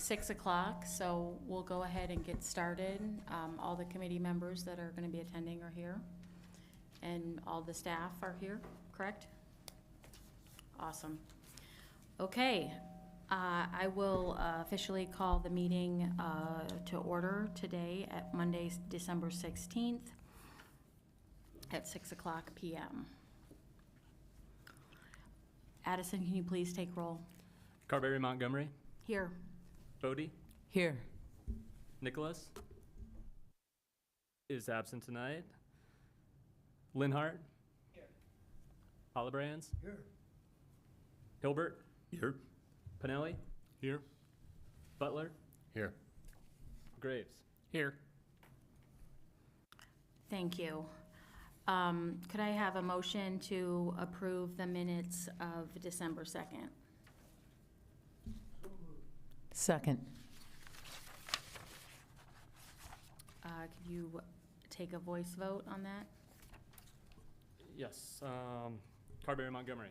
6 o'clock, so we'll go ahead and get started. All the committee members that are going to be attending are here, and all the staff are here, correct? Awesome. Okay, I will officially call the meeting to order today at Monday, December 16th at 6 o'clock p.m. Addison, can you please take roll? Carberry Montgomery. Here. Bodie Here. Nicholas is absent tonight. Linhart. Here. Hollibrands. Here. Hilbert. Here. Pinelli. Here. Butler. Here. Graves. Here. Thank you. Could I have a motion to approve the minutes of December 2nd? Second. Could you take a voice vote on that? Yes. Carberry Montgomery.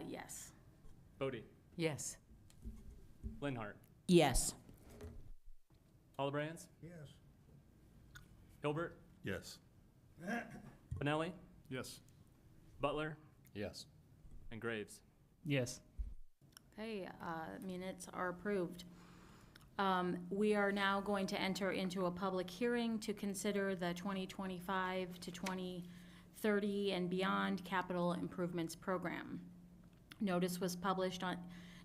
Yes. Bodie. Yes. Linhart. Yes. Hollibrands. Yes. Hilbert. Yes. Pinelli. Yes. Butler. Yes. And Graves. Yes. Okay, minutes are approved. We are now going to enter into a public hearing to consider the 2025 to 2030 and beyond capital improvements program. Notice was published on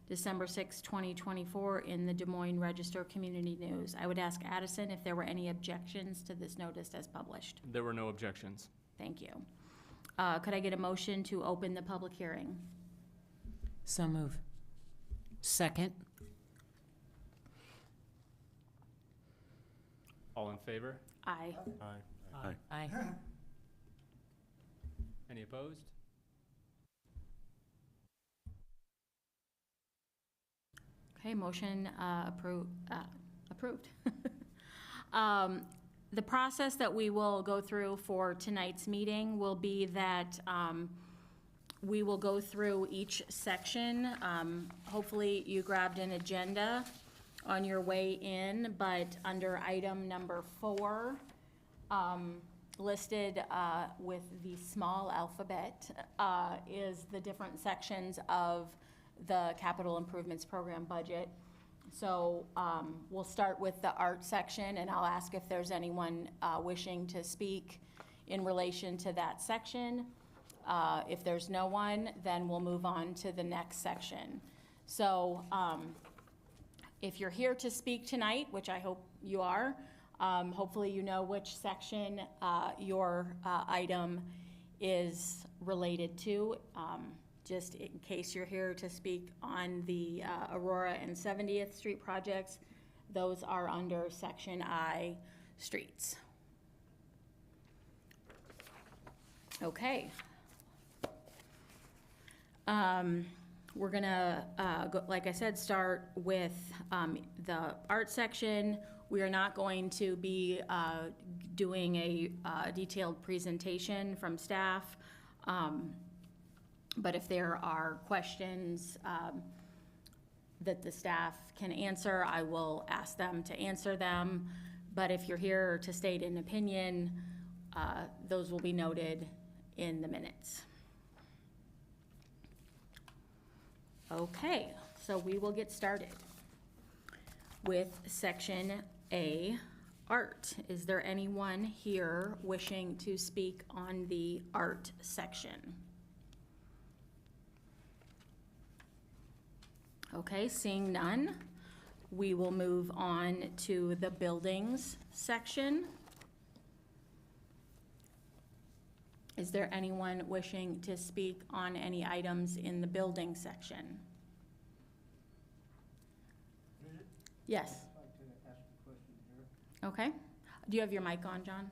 December 6, 2024 in the Des Moines Register Community News. I would ask Addison if there were any objections to this notice as published. There were no objections. Thank you. Could I get a motion to open the public hearing? So move. Second. All in favor? Aye. Aye. Aye. Any opposed? Okay, motion approved. The process that we will go through for tonight's meeting will be that we will go through each section. Hopefully you grabbed an agenda on your way in, but under item number 4, listed with the small alphabet, is the different sections of the capital improvements program budget. So we'll start with the art section, and I'll ask if there's anyone wishing to speak in relation to that section. If there's no one, then we'll move on to the next section. So if you're here to speak tonight, which I hope you are, hopefully you know which section your item is related to. Just in case you're here to speak on the Aurora and 70th Street projects, those are under Section I, Streets. Okay. We're gonna, like I said, start with the art section. We are not going to be doing a detailed presentation from staff. But if there are questions that the staff can answer, I will ask them to answer them. But if you're here to state an opinion, those will be noted in the minutes. Okay, so we will get started with Section A, Art. Is there anyone here wishing to speak on the art section? Okay, seeing none, we will move on to the buildings section. Is there anyone wishing to speak on any items in the building section? Yes. I'd like to ask a question here. Okay. Do you have your mic on, John?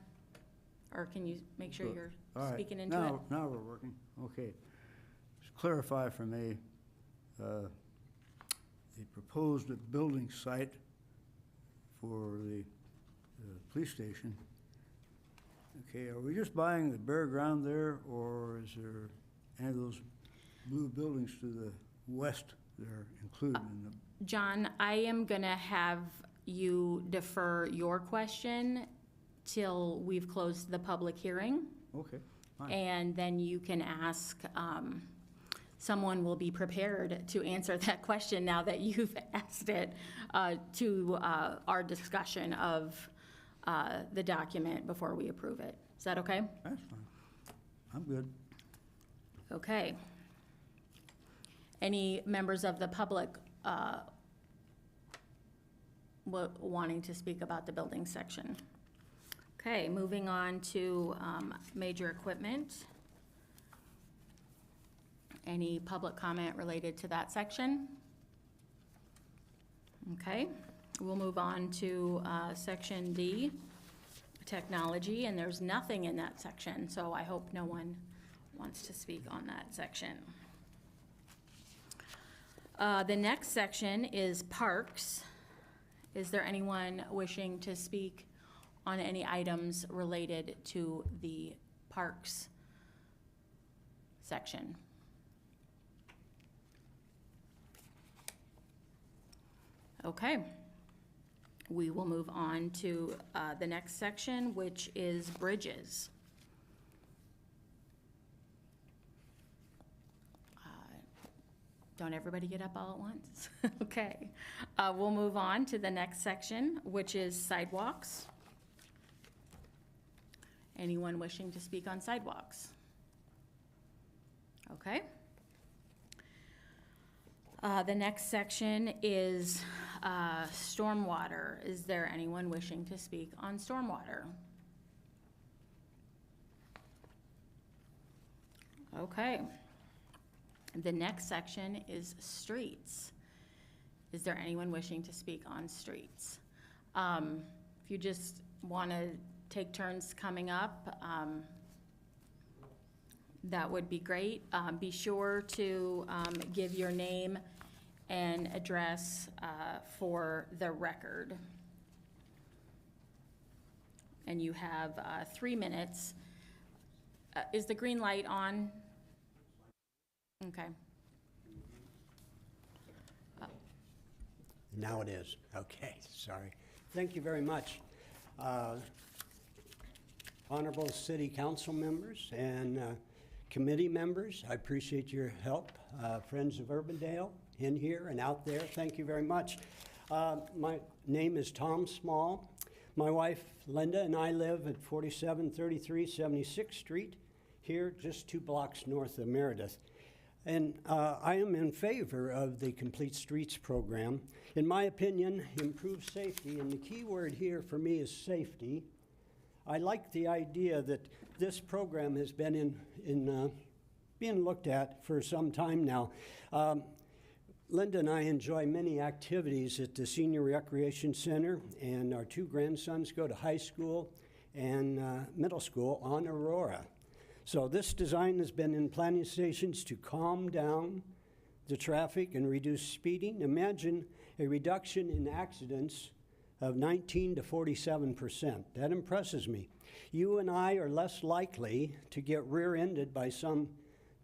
Or can you make sure you're All right. speaking into it? Now we're working. Okay. Just clarify for me, the proposed building site for the police station. Okay, are we just buying the bare ground there, or is there any of those blue buildings to the west they're included in the, John, I am gonna have you defer your question till we've closed the public hearing, okay, fine. and then you can ask, someone will be prepared to answer that question now that you've asked it, to our discussion of the document before we approve it. Is that okay? That's fine. I'm good. Okay. Any members of the public wanting to speak about the building section? Okay, moving on to major equipment. Any public comment related to that section? Okay, we'll move on to section D, technology, and there's nothing in that section, so I hope no one wants to speak on that section. The next section is parks. Is there anyone wishing to speak on any items related to the parks section? Okay. We will move on to the next section, which is bridges. Don't everybody get up all at once? Okay. We'll move on to the next section, which is sidewalks. Anyone wishing to speak on sidewalks? Okay. The next section is stormwater. Is there anyone wishing to speak on stormwater? Okay. The next section is streets. Is there anyone wishing to speak on streets? If you just want to take turns coming up, that would be great. Be sure to give your name and address for the record. And you have 3 minutes. Is the green light on? Okay. Now it is. Okay, sorry. Thank you very much. Honorable City Council members and committee members, I appreciate your help. Friends of Urbandale in here and out there, thank you very much. My name is Tom Small. My wife Linda and I live at 4733 76th Street here, just 2 blocks north of Meredith. And I am in favor of the Complete Streets program. In my opinion, improve safety, and the key word here for me is safety. I like the idea that this program has been being looked at for some time now. Linda and I enjoy many activities at the Senior Recreation Center, and our 2 grandsons go to high school and middle school on Aurora. So this design has been in planning stations to calm down the traffic and reduce speeding. Imagine a reduction in accidents of 19 to 47%. That impresses me. You and I are less likely to get rear-ended by some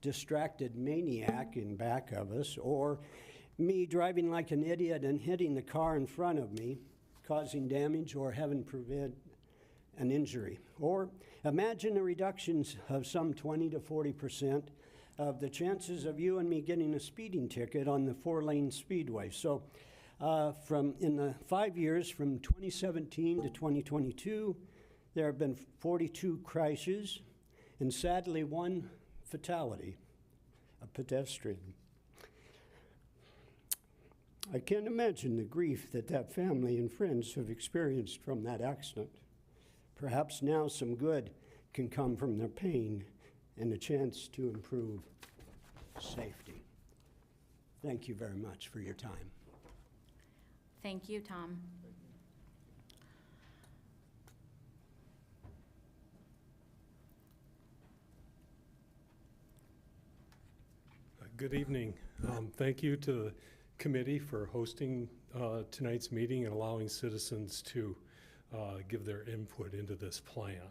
distracted maniac in back of us, or me driving like an idiot and hitting the car in front of me, causing damage or heaven forbid an injury. Or imagine the reductions of some 20 to 40% of the chances of you and me getting a speeding ticket on the 4-lane speedway. So in the 5 years from 2017 to 2022, there have been 42 crashes and sadly 1 fatality, a pedestrian. I can't imagine the grief that family and friends have experienced from that accident. Perhaps now some good can come from their pain and a chance to improve safety. Thank you very much for your time. Thank you, Tom. Good evening. Thank you to the committee for hosting tonight's meeting and allowing citizens to give their input into this plan.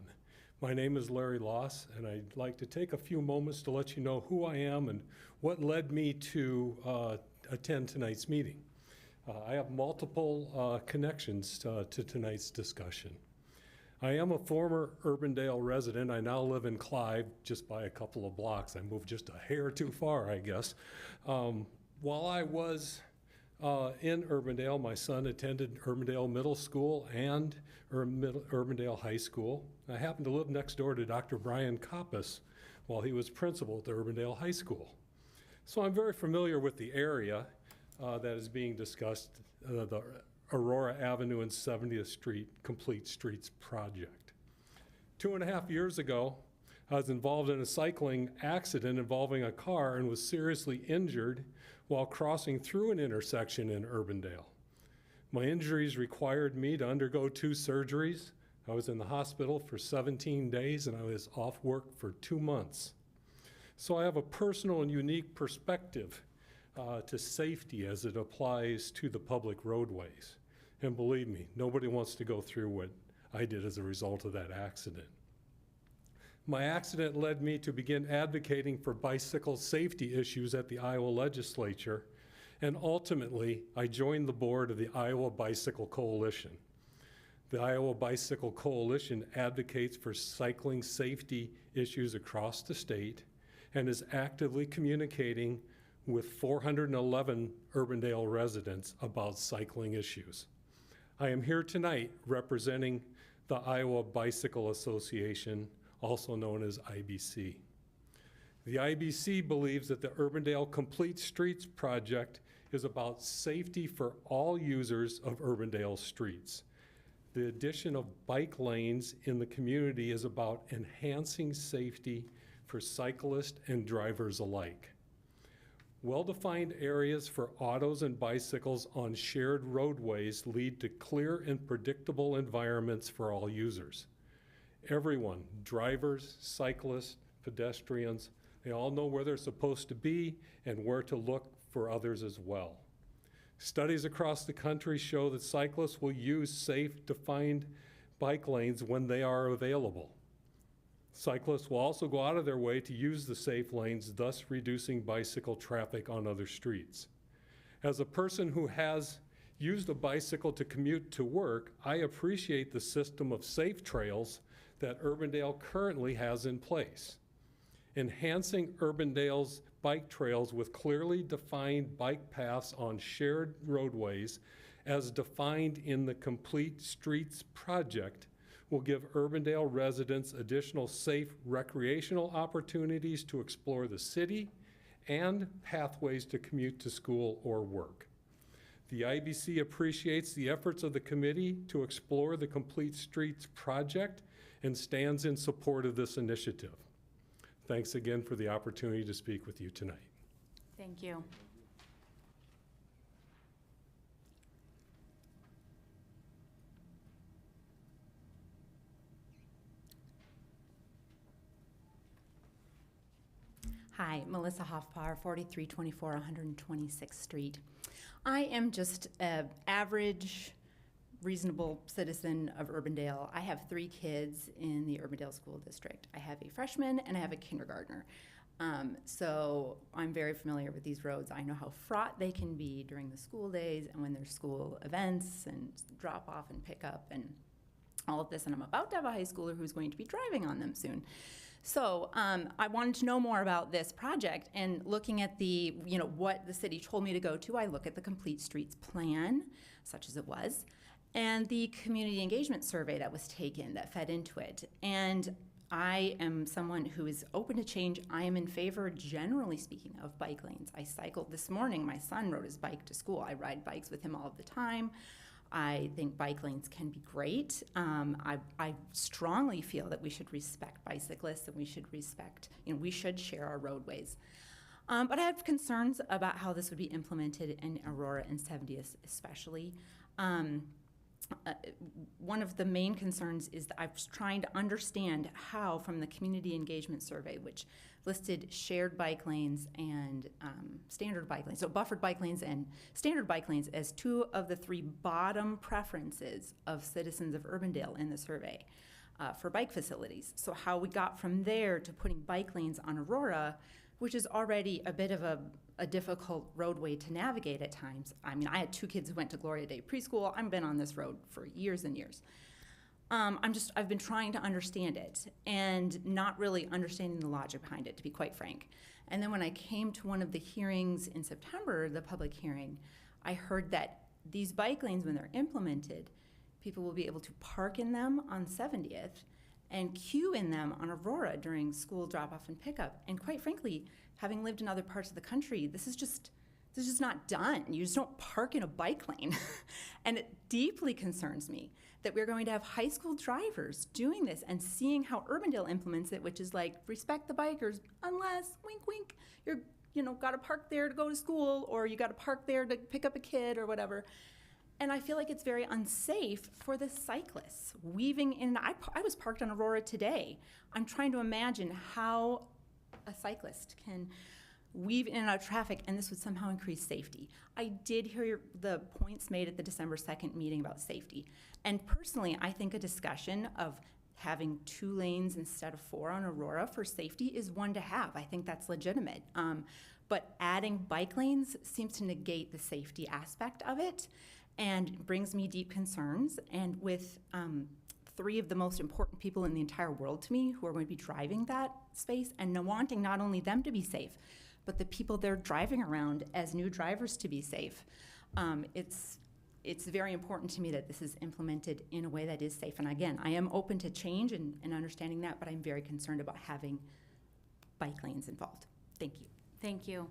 My name is Larry Loss, and I'd like to take a few moments to let you know who I am and what led me to attend tonight's meeting. I have multiple connections to tonight's discussion. I am a former Urbandale resident. I now live in Clive, just by a couple of blocks. I moved just a hair too far, I guess. While I was in Urbandale, my son attended Urbandale Middle School and Urbandale High School. I happened to live next door to Dr. Brian Koppas while he was principal at the Urbandale High School. So I'm very familiar with the area that is being discussed, the Aurora Avenue and 70th Street Complete Streets project. 2.5 years ago, I was involved in a cycling accident involving a car and was seriously injured while crossing through an intersection in Urbandale. My injuries required me to undergo 2 surgeries. I was in the hospital for 17 days and I was off work for 2 months. So I have a personal and unique perspective to safety as it applies to the public roadways. And believe me, nobody wants to go through what I did as a result of that accident. My accident led me to begin advocating for bicycle safety issues at the Iowa legislature, and ultimately, I joined the board of the Iowa Bicycle Coalition. The Iowa Bicycle Coalition advocates for cycling safety issues across the state and is actively communicating with 411 Urbandale residents about cycling issues. I am here tonight representing the Iowa Bicycle Association, also known as IBC. The IBC believes that the Urbandale Complete Streets project is about safety for all users of Urbandale streets. The addition of bike lanes in the community is about enhancing safety for cyclists and drivers alike. Well-defined areas for autos and bicycles on shared roadways lead to clear and predictable environments for all users. Everyone, drivers, cyclists, pedestrians, they all know where they're supposed to be and where to look for others as well. Studies across the country show that cyclists will use safe, defined bike lanes when they are available. Cyclists will also go out of their way to use the safe lanes, thus reducing bicycle traffic on other streets. As a person who has used a bicycle to commute to work, I appreciate the system of safe trails that Urbandale currently has in place. Enhancing Urbandale's bike trails with clearly defined bike paths on shared roadways as defined in the Complete Streets project will give Urbandale residents additional safe recreational opportunities to explore the city and pathways to commute to school or work. The IBC appreciates the efforts of the committee to explore the Complete Streets project and stands in support of this initiative. Thanks again for the opportunity to speak with you tonight. Thank you. Hi, Melissa Hoffpauer, 4324 126th Street. I am just an average, reasonable citizen of Urbandale. I have 3 kids in the Urbandale School District. I have a freshman and I have a kindergartner. So I'm very familiar with these roads. I know how fraught they can be during the school days and when there's school events and drop off and pick up and all of this. And I'm about to have a high schooler who's going to be driving on them soon. So I wanted to know more about this project, and looking at the, what the city told me to go to, I look at the Complete Streets plan, such as it was, and the community engagement survey that was taken that fed into it. And I am someone who is open to change. I am in favor, generally speaking, of bike lanes. I cycled this morning. My son rode his bike to school. I ride bikes with him all the time. I think bike lanes can be great. I strongly feel that we should respect bicyclists and we should respect, we should share our roadways. But I have concerns about how this would be implemented in Aurora and 70th especially. One of the main concerns is that I was trying to understand how, from the community engagement survey, which listed shared bike lanes and standard bike lanes, so buffered bike lanes and standard bike lanes as 2 of the 3 bottom preferences of citizens of Urbandale in the survey. for bike facilities. So how we got from there to putting bike lanes on Aurora, which is already a bit of a difficult roadway to navigate at times. I mean, I had 2 kids who went to Gloria Day preschool. I've been on this road for years and years. I've been trying to understand it and not really understanding the logic behind it, to be quite frank. And then when I came to one of the hearings in September, the public hearing, I heard that these bike lanes, when they're implemented, people will be able to park in them on 70th and queue in them on Aurora during school drop-off and pickup. And quite frankly, having lived in other parts of the country, this is just not done. You just don't park in a bike lane. And it deeply concerns me that we're going to have high school drivers doing this and seeing how Urbandale implements it, which is like, respect the bikers unless, wink, wink, you're, got to park there to go to school, or you got to park there to pick up a kid or whatever. And I feel like it's very unsafe for the cyclists weaving in. I was parked on Aurora today. I'm trying to imagine how a cyclist can weave in and out of traffic, and this would somehow increase safety. I did hear the points made at the December 2nd meeting about safety. And personally, I think a discussion of having 2 lanes instead of 4 on Aurora for safety is one to have. I think that's legitimate. But adding bike lanes seems to negate the safety aspect of it and brings me deep concerns. And with 3 of the most important people in the entire world to me who are going to be driving that space and wanting not only them to be safe, but the people they're driving around as new drivers to be safe. It's very important to me that this is implemented in a way that is safe. And again, I am open to change and understanding that, but I'm very concerned about having bike lanes involved. Thank you. Thank you.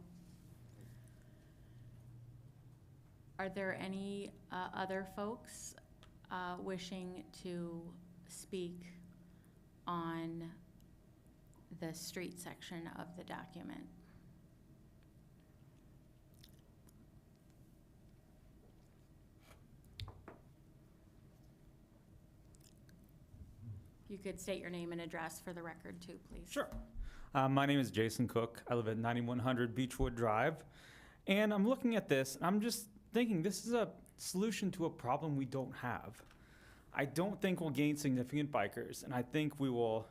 Are there any other folks wishing to speak on the street section of the document? You could state your name and address for the record too, please. Sure. My name is Jason Cook. I live at 9100 Beechwood Drive. And I'm looking at this, and I'm just thinking this is a solution to a problem we don't have. I don't think we'll gain significant bikers, and I think we will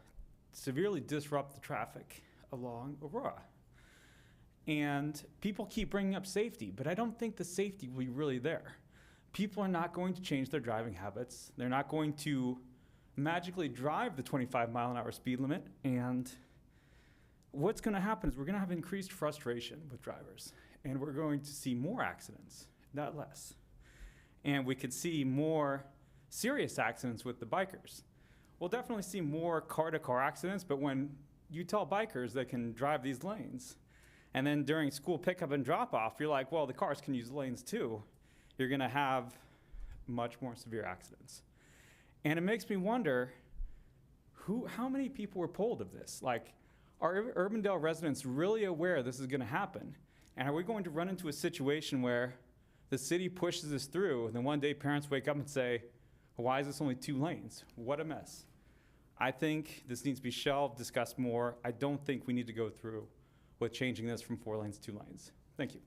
severely disrupt the traffic along Aurora. And people keep bringing up safety, but I don't think the safety will be really there. People are not going to change their driving habits. They're not going to magically drive the 25-mile-an-hour speed limit, and what's going to happen is we're going to have increased frustration with drivers, and we're going to see more accidents, not less. And we could see more serious accidents with the bikers. We'll definitely see more car-to-car accidents, but when you tell bikers they can drive these lanes, and then during school pickup and drop-off, you're like, well, the cars can use lanes too, you're going to have much more severe accidents. And it makes me wonder, how many people were polled of this? Like, are Urbandale residents really aware this is going to happen? And are we going to run into a situation where the city pushes this through, and then one day parents wake up and say, why is this only 2 lanes? What a mess. I think this needs to be shelved, discussed more. I don't think we need to go through with changing this from 4 lanes to 2 lanes. Thank you.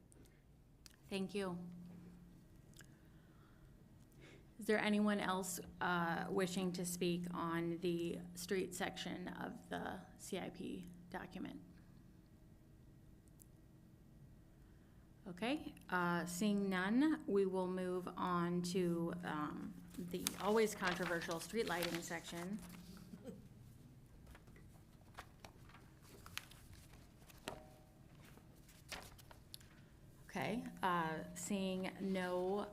Thank you. Is there anyone else wishing to speak on the street section of the CIP document? Okay, seeing none, we will move on to the always controversial street lighting section. Okay, seeing no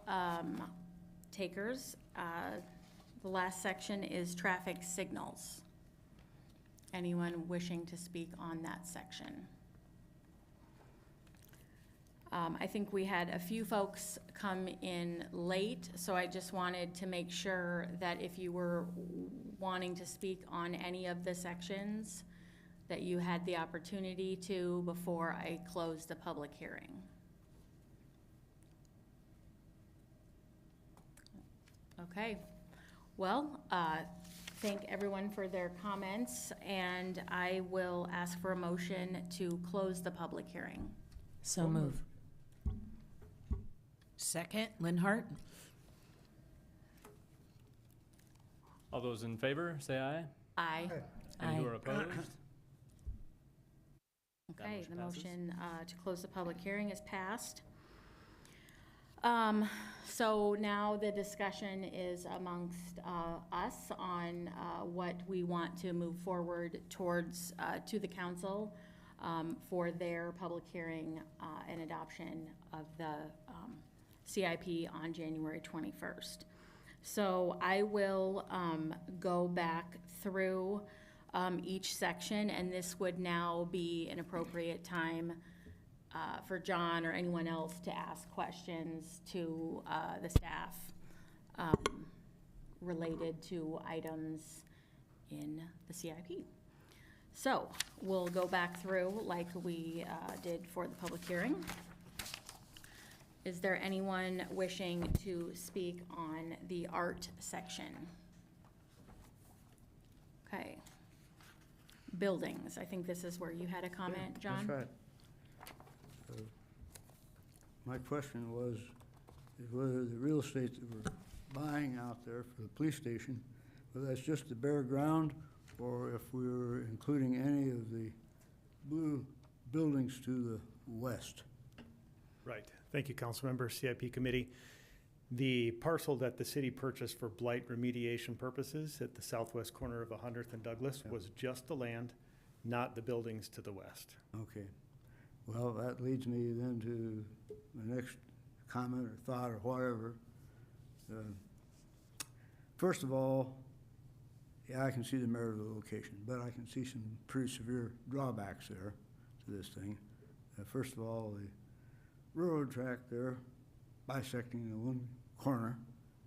takers, the last section is traffic signals. Anyone wishing to speak on that section? I think we had a few folks come in late, so I just wanted to make sure that if you were wanting to speak on any of the sections, that you had the opportunity to before I close the public hearing. Okay, well, thank everyone for their comments, and I will ask for a motion to close the public hearing. So move. Second, Linhart? All those in favor, say aye. Aye. Any who Aye. are opposed? Okay, motion the passes. motion to close the public hearing is passed. So now the discussion is amongst us on what we want to move forward towards, to the council for their public hearing and adoption of the CIP on January 21st. So I will go back through each section, and this would now be an appropriate time for John or anyone else to ask questions to the staff related to items in the CIP. So we'll go back through like we did for the public hearing. Is there anyone wishing to speak on the art section? Okay. Buildings, I think this is where you had a comment, John? That's right. My question was, is whether the real estate that we're buying out there for the police station, whether that's just the bare ground, or if we were including any of the blue buildings to the west. Right. Thank you, Councilmember, CIP Committee. The parcel that the city purchased for blight remediation purposes at the southwest corner of 100th and Douglas was just the land, not the buildings to the west. Okay. Well, that leads me then to the next comment or thought or whatever. First of all, yeah, I can see the merit of the location, but I can see some pretty severe drawbacks there to this thing. First of all, the railroad track there bisecting the one corner.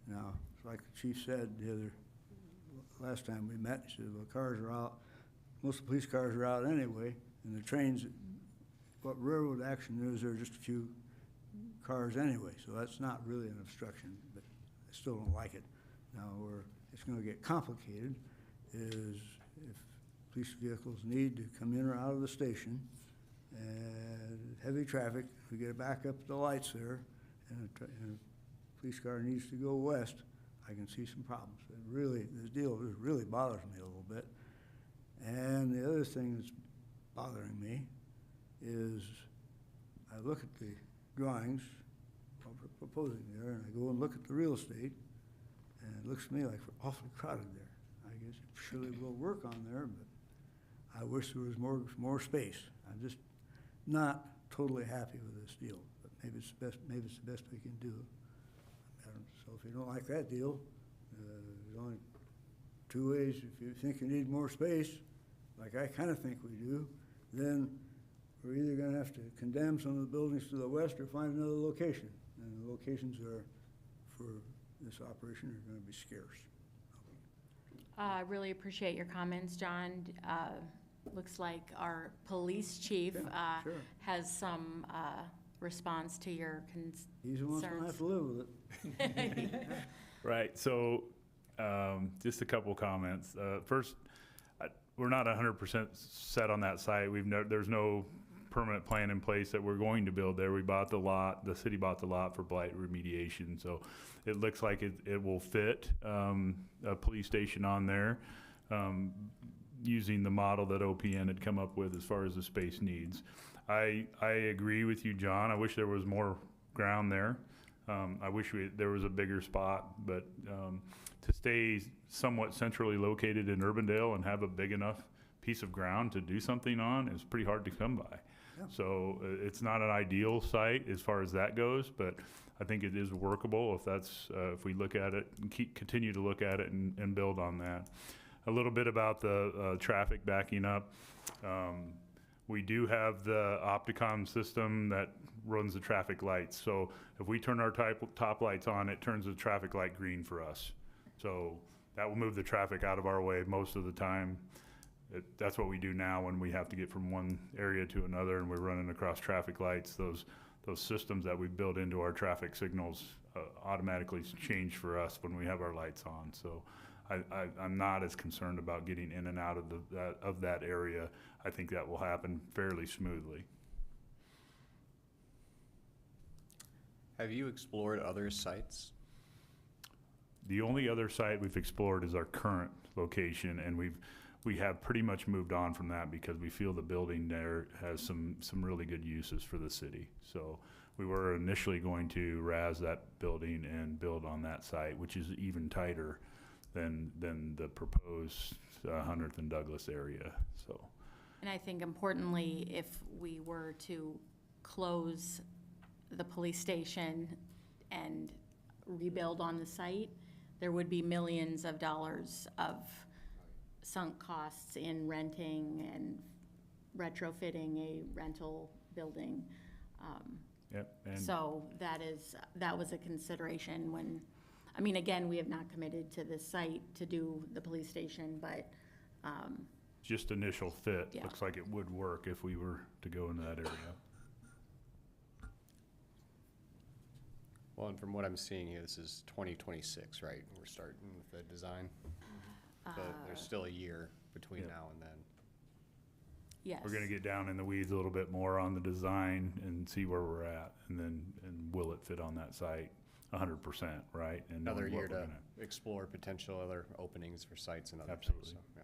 Now, like the chief said last time we met, he said, well, cars are out, most of the police cars are out anyway, and the trains, what railroad action is, there are just a few cars anyway, so that's not really an obstruction, but I still don't like it. Now, where it's gonna get complicated is if police vehicles need to come in or out of the station, and heavy traffic, we get back up the lights there, and a police car needs to go west, I can see some problems. It really, this deal really bothers me a little bit. And the other thing that's bothering me is I look at the drawings, what we're proposing there, and I go and look at the real estate, and it looks to me like we're awfully crowded there. I guess it surely will work on there, but I wish there was more space. I'm just not totally happy with this deal, but maybe it's the best we can do. So if you don't like that deal, there's only two ways. If you think you need more space, like I kind of think we do, then we're either going to have to condemn some of the buildings to the west or find another location. And the locations are, for this operation, are going to be scarce. I really appreciate your comments, John. Looks like our police chief Yeah, sure. has some response to your concerns. He's the one that's going to have to live with it. Right, so just a couple comments. First, we're not 100% set on that site. There's no permanent plan in place that we're going to build there. We bought the lot, the city bought the lot for blight remediation, so it looks like it will fit a police station on there using the model that OPN had come up with as far as the space needs. I agree with you, John. I wish there was more ground there. I wish there was a bigger spot, but to stay somewhat centrally located in Urbandale and have a big enough piece of ground to do something on is pretty hard to come by. Yeah. So it's not an ideal site as far as that goes, but I think it is workable if that's if we look at it and continue to look at it and build on that. A little bit about the traffic backing up. We do have the Opticom system that runs the traffic lights. So if we turn our top lights on, it turns the traffic light green for us. So that will move the traffic out of our way most of the time. That's what we do now when we have to get from one area to another and we're running across traffic lights. Those systems that we build into our traffic signals automatically change for us when we have our lights on. So I'm not as concerned about getting in and out of that area. I think that will happen fairly smoothly. Have you explored other sites? The only other site we've explored is our current location, and we have pretty much moved on from that because we feel the building there has some really good uses for the city. So we were initially going to razz that building and build on that site, which is even tighter than the proposed 100th and Douglas area, so. And I think importantly, if we were to close the police station and rebuild on the site, there would be millions of dollars of sunk costs in renting and retrofitting a rental building. Yep, and So that was a consideration when, I mean, again, we have not committed to this site to do the police station, but, just initial fit, Yeah. looks like it would work if we were to go into that area. Well, and from what I'm seeing here, this is 2026, right? We're starting with the design. So there's still a year between Yeah. now and then. yes. We're gonna get down in the weeds a little bit more on the design and see where we're at, and will it fit on that site 100%, right? And knowing Another what year we're to gonna- explore potential other openings for sites and other things. Absolutely. So, yeah.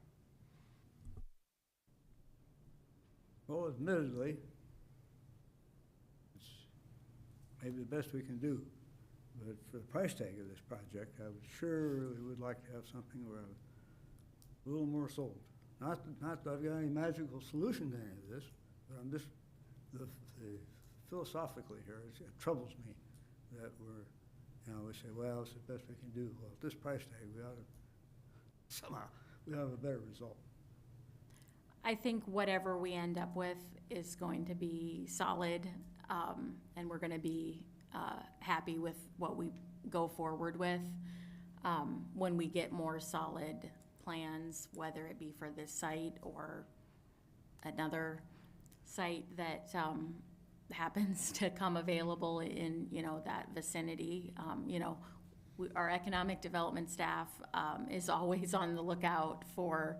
Well, admittedly, it's maybe the best we can do. But for the price tag of this project, I would surely would like to have something where I'm a little more sold. Not that I've got any magical solution to any of this, but I'm just, the philosophically here, it troubles me that we say, well, it's the best we can do. Well, at this price tag, we ought to, somehow, we have a better result. I think whatever we end up with is going to be solid, and we're gonna be happy with what we go forward with. When we get more solid plans, whether it be for this site or another site that happens to come available in, that vicinity. Our economic development staff is always on the lookout for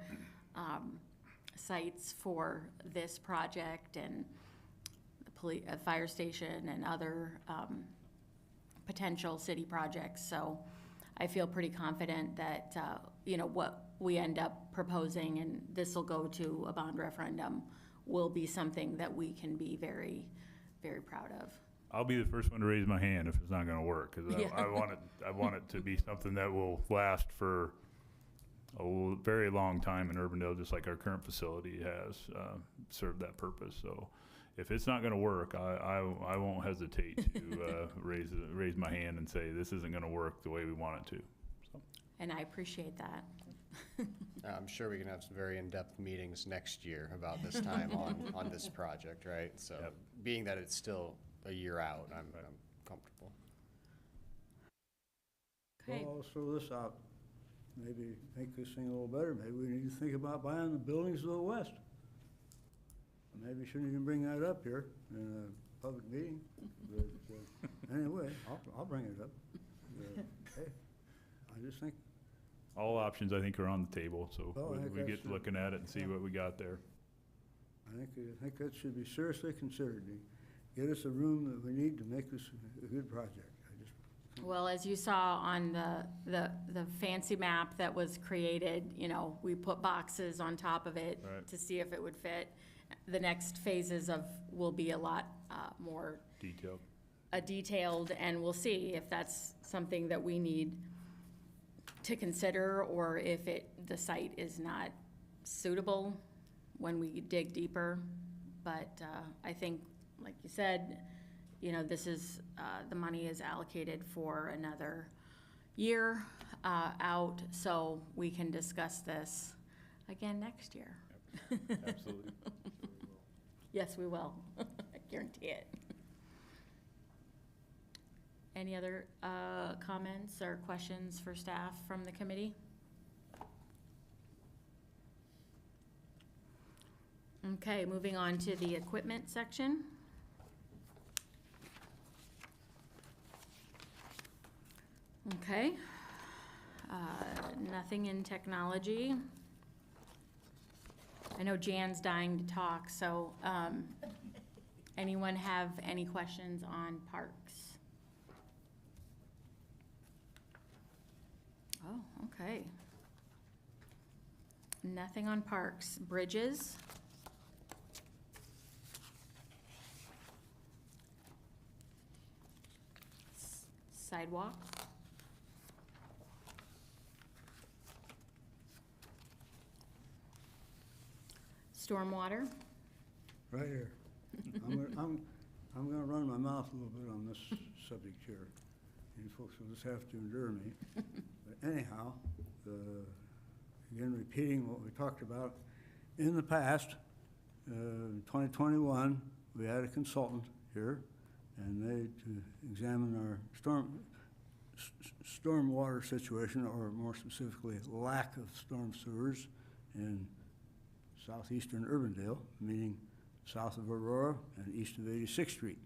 sites for this project and the fire station and other potential city projects. So I feel pretty confident that, what we end up proposing, and this will go to a bond referendum, will be something that we can be very, very proud of. I'll be the first one to raise my hand if it's not gonna work, cause Yeah. I want it to be something that will last for a very long time in Urbandale, just like our current facility has served that purpose. So if it's not gonna work, I won't hesitate to raise my hand and say, this isn't gonna work the way we want it to. So. And I appreciate that. I'm sure we can have some very in-depth meetings next year about this time on this project, right? So Yep. being that it's still a year out, I'm comfortable. Okay. Well, I'll throw this out, maybe make this thing a little better. Maybe we need to think about buying the buildings to the west. Maybe we shouldn't even bring that up here in a public meeting, but anyway, I'll bring it up. Hey, I just think, All options, I think, are on the table, so Well, I think we get that's to looking at it and see yeah. what we got there. I think that should be seriously considered. Get us a room that we need to make this a good project. Well, as you saw on the fancy map that was created, we put boxes on top of it Right. to see if it would fit. The next phases will be a lot more Detailed. detailed, and we'll see if that's something that we need to consider, or if the site is not suitable when we dig deeper. But I think, like you said, this is, the money is allocated for another year out, so we can discuss this again next year. Absolutely. Yes, we will. I guarantee it. Any other comments or questions for staff from the committee? Okay, moving on to the equipment section. Okay. Nothing in technology. I know Jan's dying to talk, so anyone have any questions on parks? Oh, okay. Nothing on parks. Bridges? Sidewalk? Stormwater? Right here. I'm gonna run my mouth a little bit on this subject here. You folks will just have to endure me. But anyhow, again, repeating what we talked about, in the past, 2021, we had a consultant here, and they, to examine our stormwater situation, or more specifically, lack of storm sewers in southeastern Urbandale, meaning south of Aurora and east of 86th Street.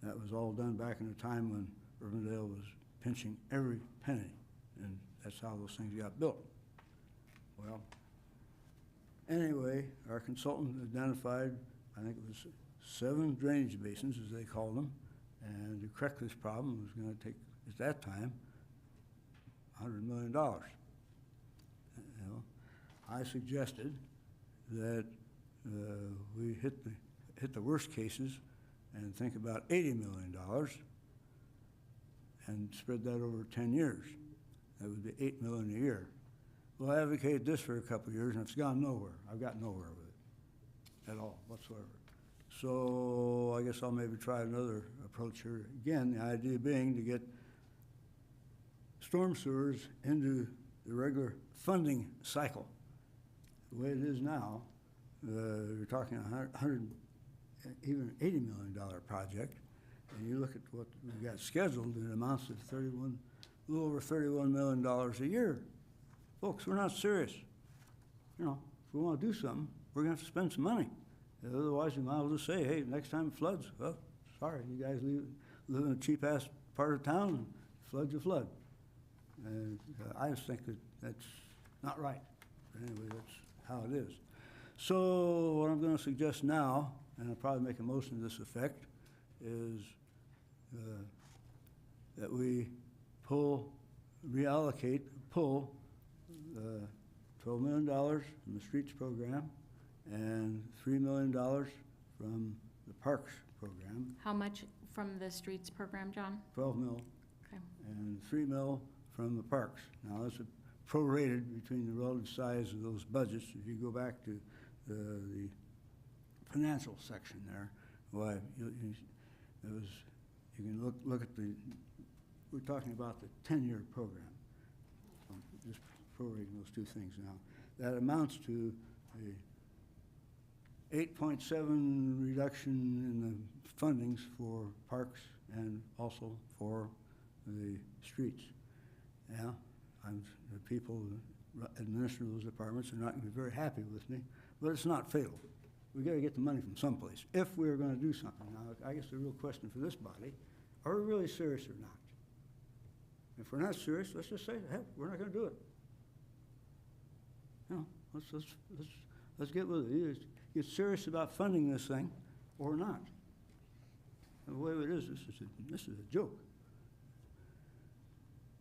That was all done back in a time when Urbandale was pinching every penny, and that's how those things got built. Well, anyway, our consultant identified, I think it was 7 drainage basins, as they called them, and to correct this problem was going to take, at that time, $100 million. You know, I suggested that we hit the worst cases and think about $80 million and spread that over 10 years. That would be $8 million a year. Well, I advocated this for a couple of years, and it's gone nowhere. I've got nowhere with it at all whatsoever. So I guess I'll maybe try another approach here. Again, the idea being to get storm sewers into the regular funding cycle. The way it is now, you're talking $100, even $80 million project, and you look at what we've got scheduled, it amounts to a little over $31 million a year. Folks, we're not serious. You know, if we want to do something, we're going to have to spend some money. Otherwise, we might as well just say, hey, next time it floods, well, sorry, you guys live in a cheap-ass part of town, and flood's a flood. And I just think that that's not right. But anyway, that's how it is. So what I'm going to suggest now, and I'll probably make a motion to this effect, is that we reallocate $12 million from the streets program and $3 million from the parks program. How much from the streets program, John? 12 mil. Okay. And 3 mil from the parks. Now, that's prorated between the relative size of those budgets. If you go back to the financial section there, why, you can look at we're talking about the 10-year program. So just prorating those two things now. That amounts to a 8.7 reduction in the fundings for parks and also for the streets. Yeah, the people that administer those departments are not going to be very happy with me, but it's not fatal. We got to get the money from someplace if we're going to do something. Now, I guess the real question for this body, are we really serious or not? If we're not serious, let's just say, hey, we're not going to do it. You know, let's get with it. Either get serious about funding this thing or not. And the way it is, this is a joke.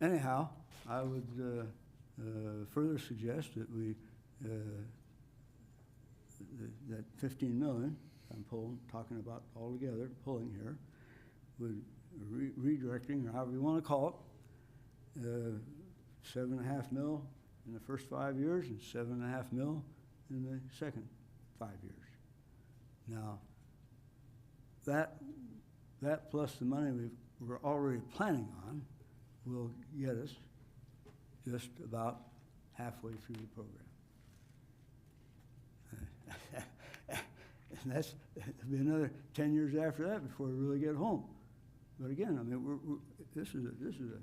Anyhow, I would further suggest that we that 15 million I'm talking about altogether, pulling here, would redirecting, or however you want to call it, 7.5 mil in the first 5 years and 7.5 mil in the second 5 years. Now, that plus the money we're already planning on will get us just about halfway through the program. And that'll be another 10 years after that before we really get home. But again, I mean, this is a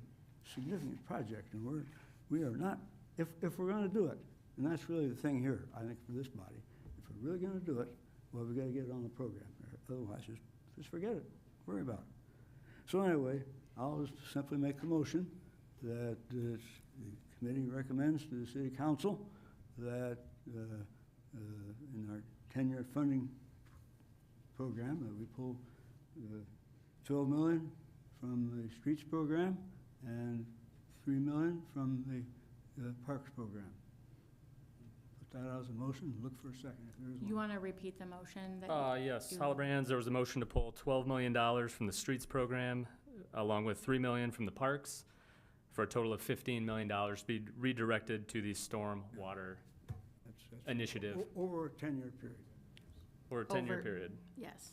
significant project, and we are not, if we're going to do it, and that's really the thing here, I think, for this body. If we're really going to do it, well, we got to get it on the program. Otherwise, just forget it. Worry about it. So anyway, I'll just simply make the motion that the committee recommends to the city council that in our 10-year funding program that we pull $12 million from the streets program and $3 million from the Parks Program. Put that out as a motion, look for a second if there is one. You want to repeat the motion that? Yes, you- Holly Brands, there was a motion to pull $12 million from the streets program, along with $3 million from the parks, for a total of $15 million to be redirected to the storm water That's initiative over a 10-year period. for a 10-year Over- period. Yes.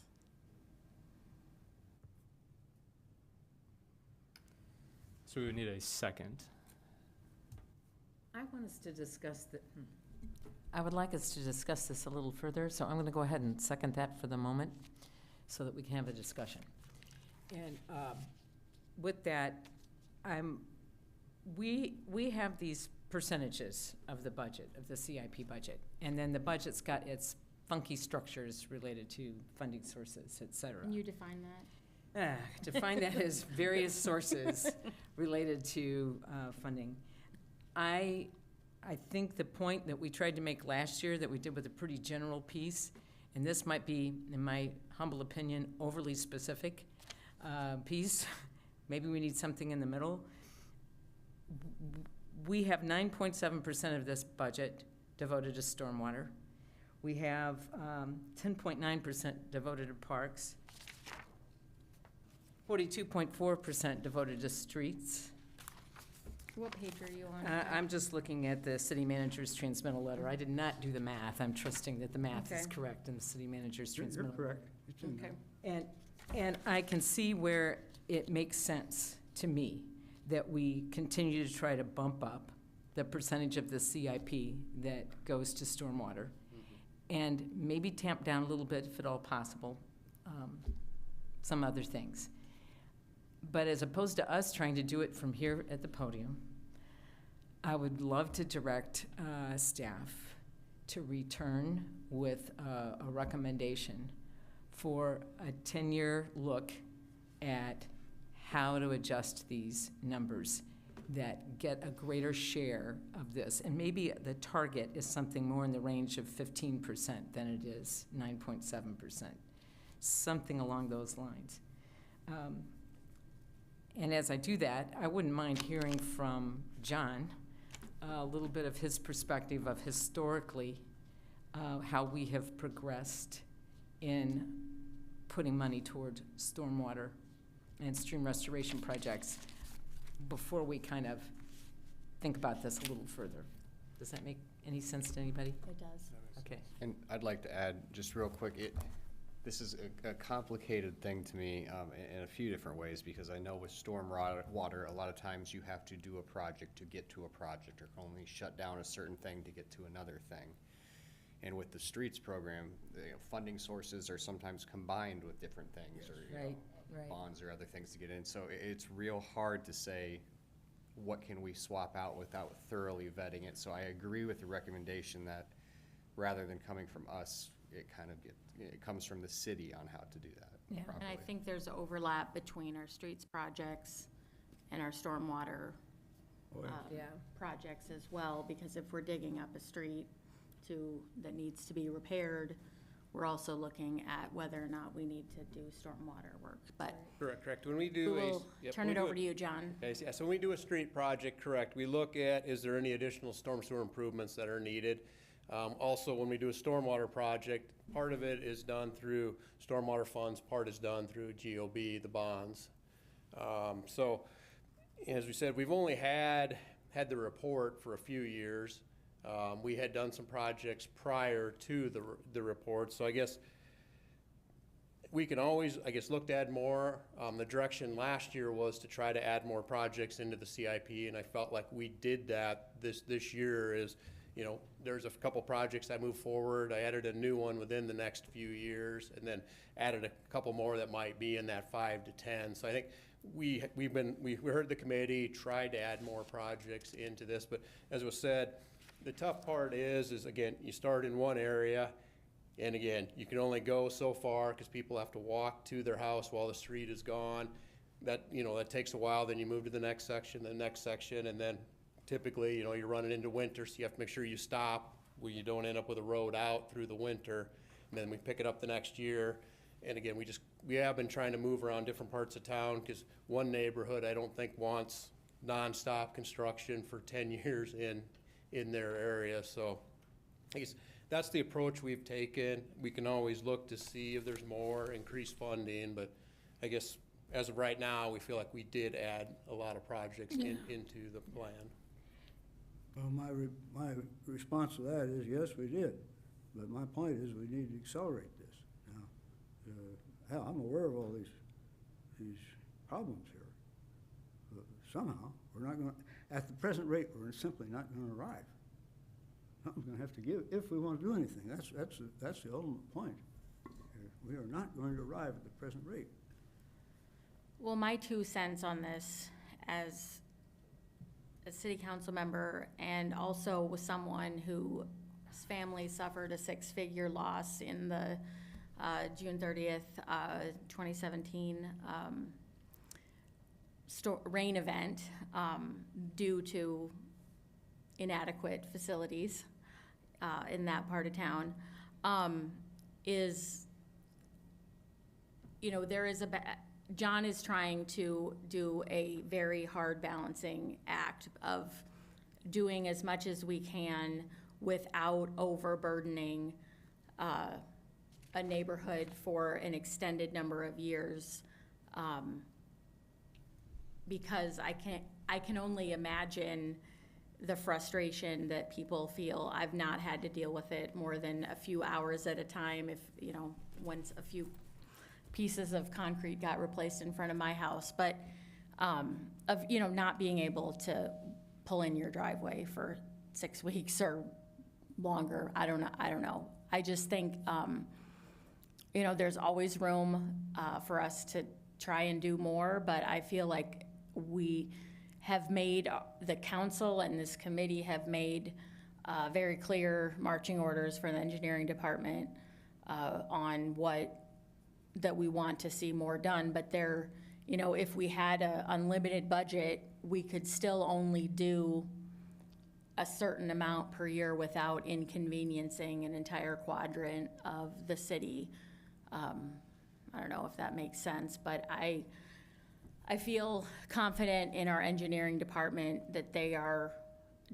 So we would need a second. I want us to discuss I would like us to discuss this a little further, so I'm going to go ahead and second that for the moment, so that we can have a discussion. And with that, we have these percentages of the budget, of the CIP budget, and then the budget's got its funky structures related to funding sources, et cetera. Can you define that? Define that as various sources related to funding. I think the point that we tried to make last year, that we did with a pretty general piece, and this might be, in my humble opinion, overly specific piece. Maybe we need something in the middle. We have 9.7% of this budget devoted to stormwater. We have 10.9% devoted to parks, 42.4% devoted to streets. What page are you on? I'm just looking at the city manager's transmittal letter. I did not do the math. I'm trusting that the math is Okay. correct in the city manager's You're transmittal letter. correct. It's in Okay. there. And I can see where it makes sense to me that we continue to try to bump up the percentage of the CIP that goes to stormwater, and maybe tamp down a little bit, if at all possible, some other things. But as opposed to us trying to do it from here at the podium, I would love to direct staff to return with a recommendation for a 10-year look at how to adjust these numbers that get a greater share of this. And maybe the target is something more in the range of 15% than it is 9.7%, something along those lines. And as I do that, I wouldn't mind hearing from John a little bit of his perspective of historically how we have progressed in putting money toward stormwater and stream restoration projects before we kind of think about this a little further. Does that make any sense to anybody? It does. Okay. And I'd like to add, just real quick, this is a complicated thing to me in a few different ways, because I know with storm water, a lot of times you have to do a project to get to a project, or only shut down a certain thing to get to another thing. And with the streets program, funding sources are sometimes combined with different things, or Right. bonds or other things to get in. So it's real hard to say, what can we swap out without thoroughly vetting it? So I agree with the recommendation that rather than coming from us, it comes from the city on how to do that Yeah. properly. And I think there's overlap between our streets projects and our stormwater Yeah. projects as well, because if we're digging up a street that needs to be repaired, we're also looking at whether or not we need to do stormwater work, but Correct. When we we do will turn it over to you, John. Okay, so when we do a street project, correct, we look at, is there any additional storm sewer improvements that are needed? Also, when we do a stormwater project, part of it is done through stormwater funds, part is done through GOB, the bonds. So, as we said, we've only had the report for a few years. We had done some projects prior to the report, so I guess we can always, look to add more. The direction last year was to try to add more projects into the CIP, and I felt like we did that this year. There's a couple projects that moved forward. I added a new one within the next few years, and then added a couple more that might be in that 5 to 10. So I think we heard the committee, tried to add more projects into this, but as was said, the tough part is again, you start in one area, and again, you can only go so far because people have to walk to their house while the street is gone. That takes a while. Then you move to the next section, and then typically, you're running into winter, so you have to make sure you stop where you don't end up with a road out through the winter. And then we pick it up the next year. And again, we have been trying to move around different parts of town, because one neighborhood I don't think wants nonstop construction for 10 years in their area. So I guess that's the approach we've taken. We can always look to see if there's more increased funding, but I guess as of right now, we feel like we did add a lot of projects into the plan. Well, my response to that is, yes, we did. But my point is, we need to accelerate this. Now, hell, I'm aware of all these problems here. But somehow, we're not going to, at the present rate, we're simply not going to arrive. Something's going to have to give if we want to do anything. That's the ultimate point. We are not going to arrive at the present rate. Well, my 2 cents on this as a city council member and also with someone whose family suffered a 6-figure loss in the June 30th, 2017 rain event due to inadequate facilities in that part of town, is, there is John is trying to do a very hard balancing act of doing as much as we can without overburdening a neighborhood for an extended number of years. Because I can only imagine the frustration that people feel. I've not had to deal with it more than a few hours at a time if, once a few pieces of concrete got replaced in front of my house, but of not being able to pull in your driveway for 6 weeks or longer. I don't know. I just think there's always room for us to try and do more, but I feel like we have made, the council and this committee have made very clear marching orders for the engineering department on that we want to see more done, but if we had an unlimited budget, we could still only do a certain amount per year without inconveniencing an entire quadrant of the city. I don't know if that makes sense, but I feel confident in our engineering department that they are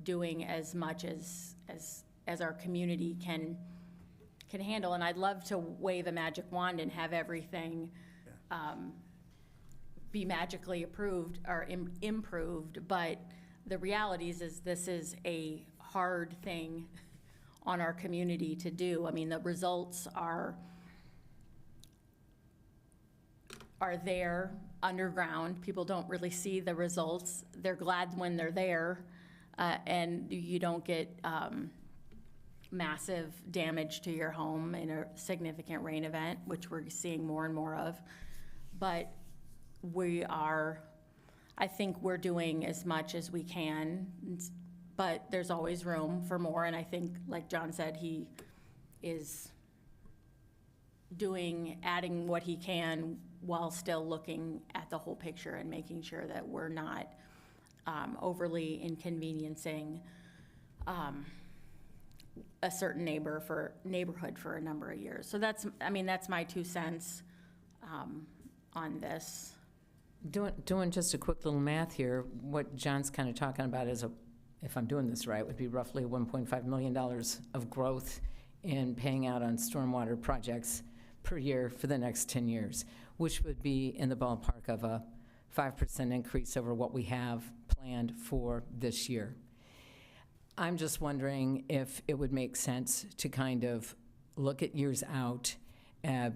doing as much as our community can handle, and I'd love to wave a magic wand and have everything be magically approved or improved, but the reality is this is a hard thing on our community to do. I mean, the results are there underground. People don't really see the results. They're glad when they're there, and you don't get massive damage to your home in a significant rain event, which we're seeing more and more of. But I think we're doing as much as we can, but there's always room for more. And I think, like John said, he is adding what he can while still looking at the whole picture and making sure that we're not overly inconveniencing a certain neighborhood for a number of years. So that's my 2 cents on this. Doing just a quick little math here, what John's kind of talking about is, if I'm doing this right, would be roughly $1.5 million of growth in paying out on stormwater projects per year for the next 10 years, which would be in the ballpark of a 5% increase over what we have planned for this year. I'm just wondering if it would make sense to kind of look at years out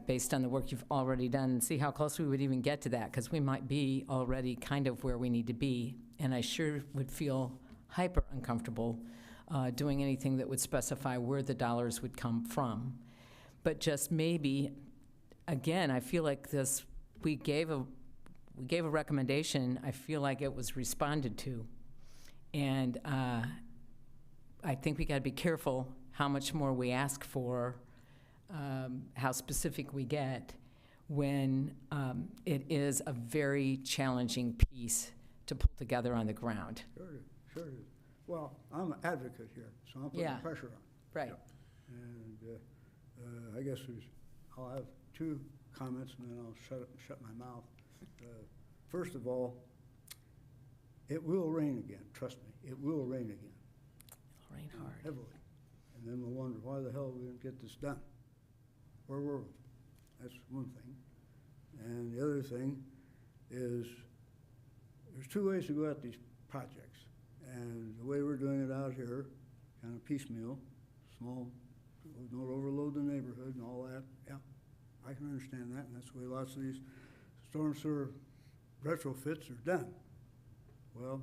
based on the work you've already done and see how close we would even get to that, because we might be already kind of where we need to be. And I sure would feel hyper uncomfortable doing anything that would specify where the dollars would come from. But just maybe, again, I feel like we gave a recommendation. I feel like it was responded to. And I think we got to be careful how much more we ask for, how specific we get when it is a very challenging piece to pull together on the ground. Sure it is. Well, I'm an advocate here, so I'm putting pressure on. Right. And I guess I'll have 2 comments and then I'll shut my mouth. First of all, It will rain again, trust me, it will rain again, Rain hard. heavily. And then we'll wonder, why the hell we didn't get this done? Where were we? That's one thing. And the other thing is, there's two ways to go at these projects. And the way we're doing it out here, kind of piecemeal, small, don't overload the neighborhood and all that, yeah, I can understand that, and that's the way lots of these storm sewer retrofits are done. Well,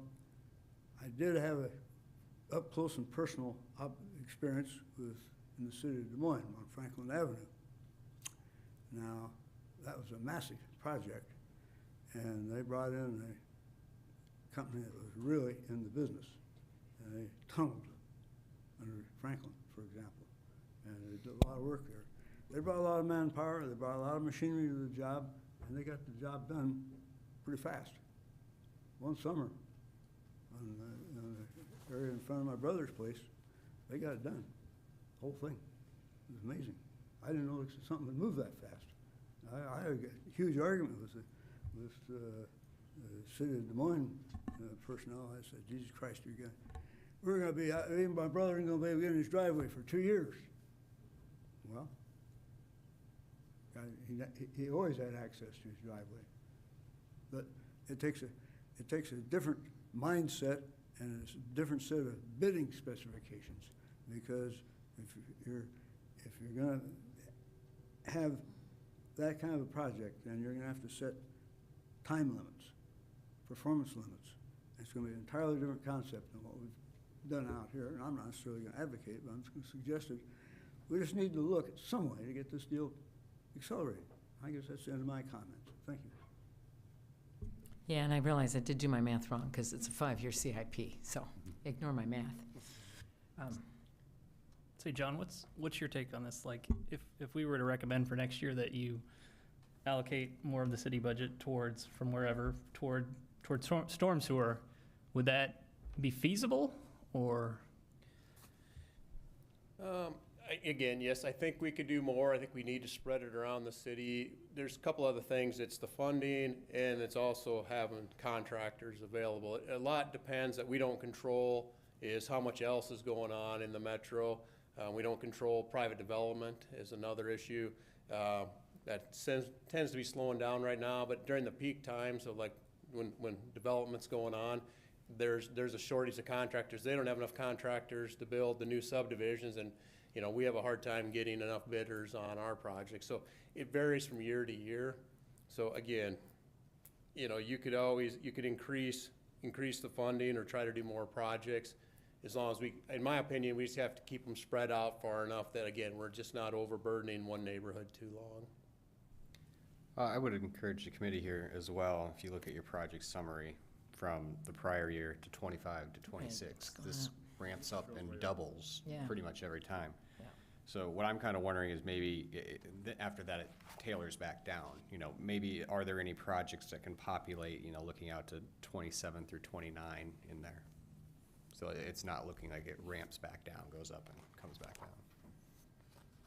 I did have a up close and personal experience in the city of Des Moines on Franklin Avenue. Now, that was a massive project, and they brought in a company that was really in the business, and they tunneled under Franklin, for example, and they did a lot of work there. They brought a lot of manpower, they brought a lot of machinery to the job, and they got the job done pretty fast. One summer, on the area in front of my brother's place, they got it done, whole thing. It was amazing. I didn't know something would move that fast. I had a huge argument with the city of Des Moines personnel. I said, Jesus Christ, we're going to be, even my brother ain't going to be able to get in his driveway for 2 years. Well, he always had access to his driveway. But it takes a different mindset and a different set of bidding specifications, because if you're going to have that kind of a project, then you're going to have to set time limits, performance limits. It's going to be an entirely different concept than what we've done out here, and I'm not necessarily going to advocate it, but I'm just going to suggest it. We just need to look at some way to get this deal accelerated. I guess that's the end of my comments. Thank you. Yeah, and I realize I did do my math wrong because it's a 5-year CIP, so ignore my math. So John, what's your take on this? Like, if we were to recommend for next year that you allocate more of the city budget towards, from wherever, toward storm sewer, would that be feasible, or? Again, yes, I think we could do more. I think we need to spread it around the city. There's a couple other things. It's the funding, and it's also having contractors available. A lot depends that we don't control is how much else is going on in the metro. We don't control private development is another issue. That tends to be slowing down right now, but during the peak times of like when development's going on, there's a shortage of contractors. They don't have enough contractors to build the new subdivisions, and we have a hard time getting enough bidders on our project. So it varies from year to year. So again, you could increase the funding or try to do more projects, as long as in my opinion, we just have to keep them spread out far enough that, again, we're just not overburdening one neighborhood too long. I would encourage the committee here as well, if you look at your project summary from the prior year to 25 to 26, this ramps up and doubles pretty much every time. Yeah. So what I'm kind of wondering is maybe after that it tailors back down. Maybe are there any projects that can populate, looking out to 27 through 29 in there? So it's not looking like it ramps back down, goes up and comes back down.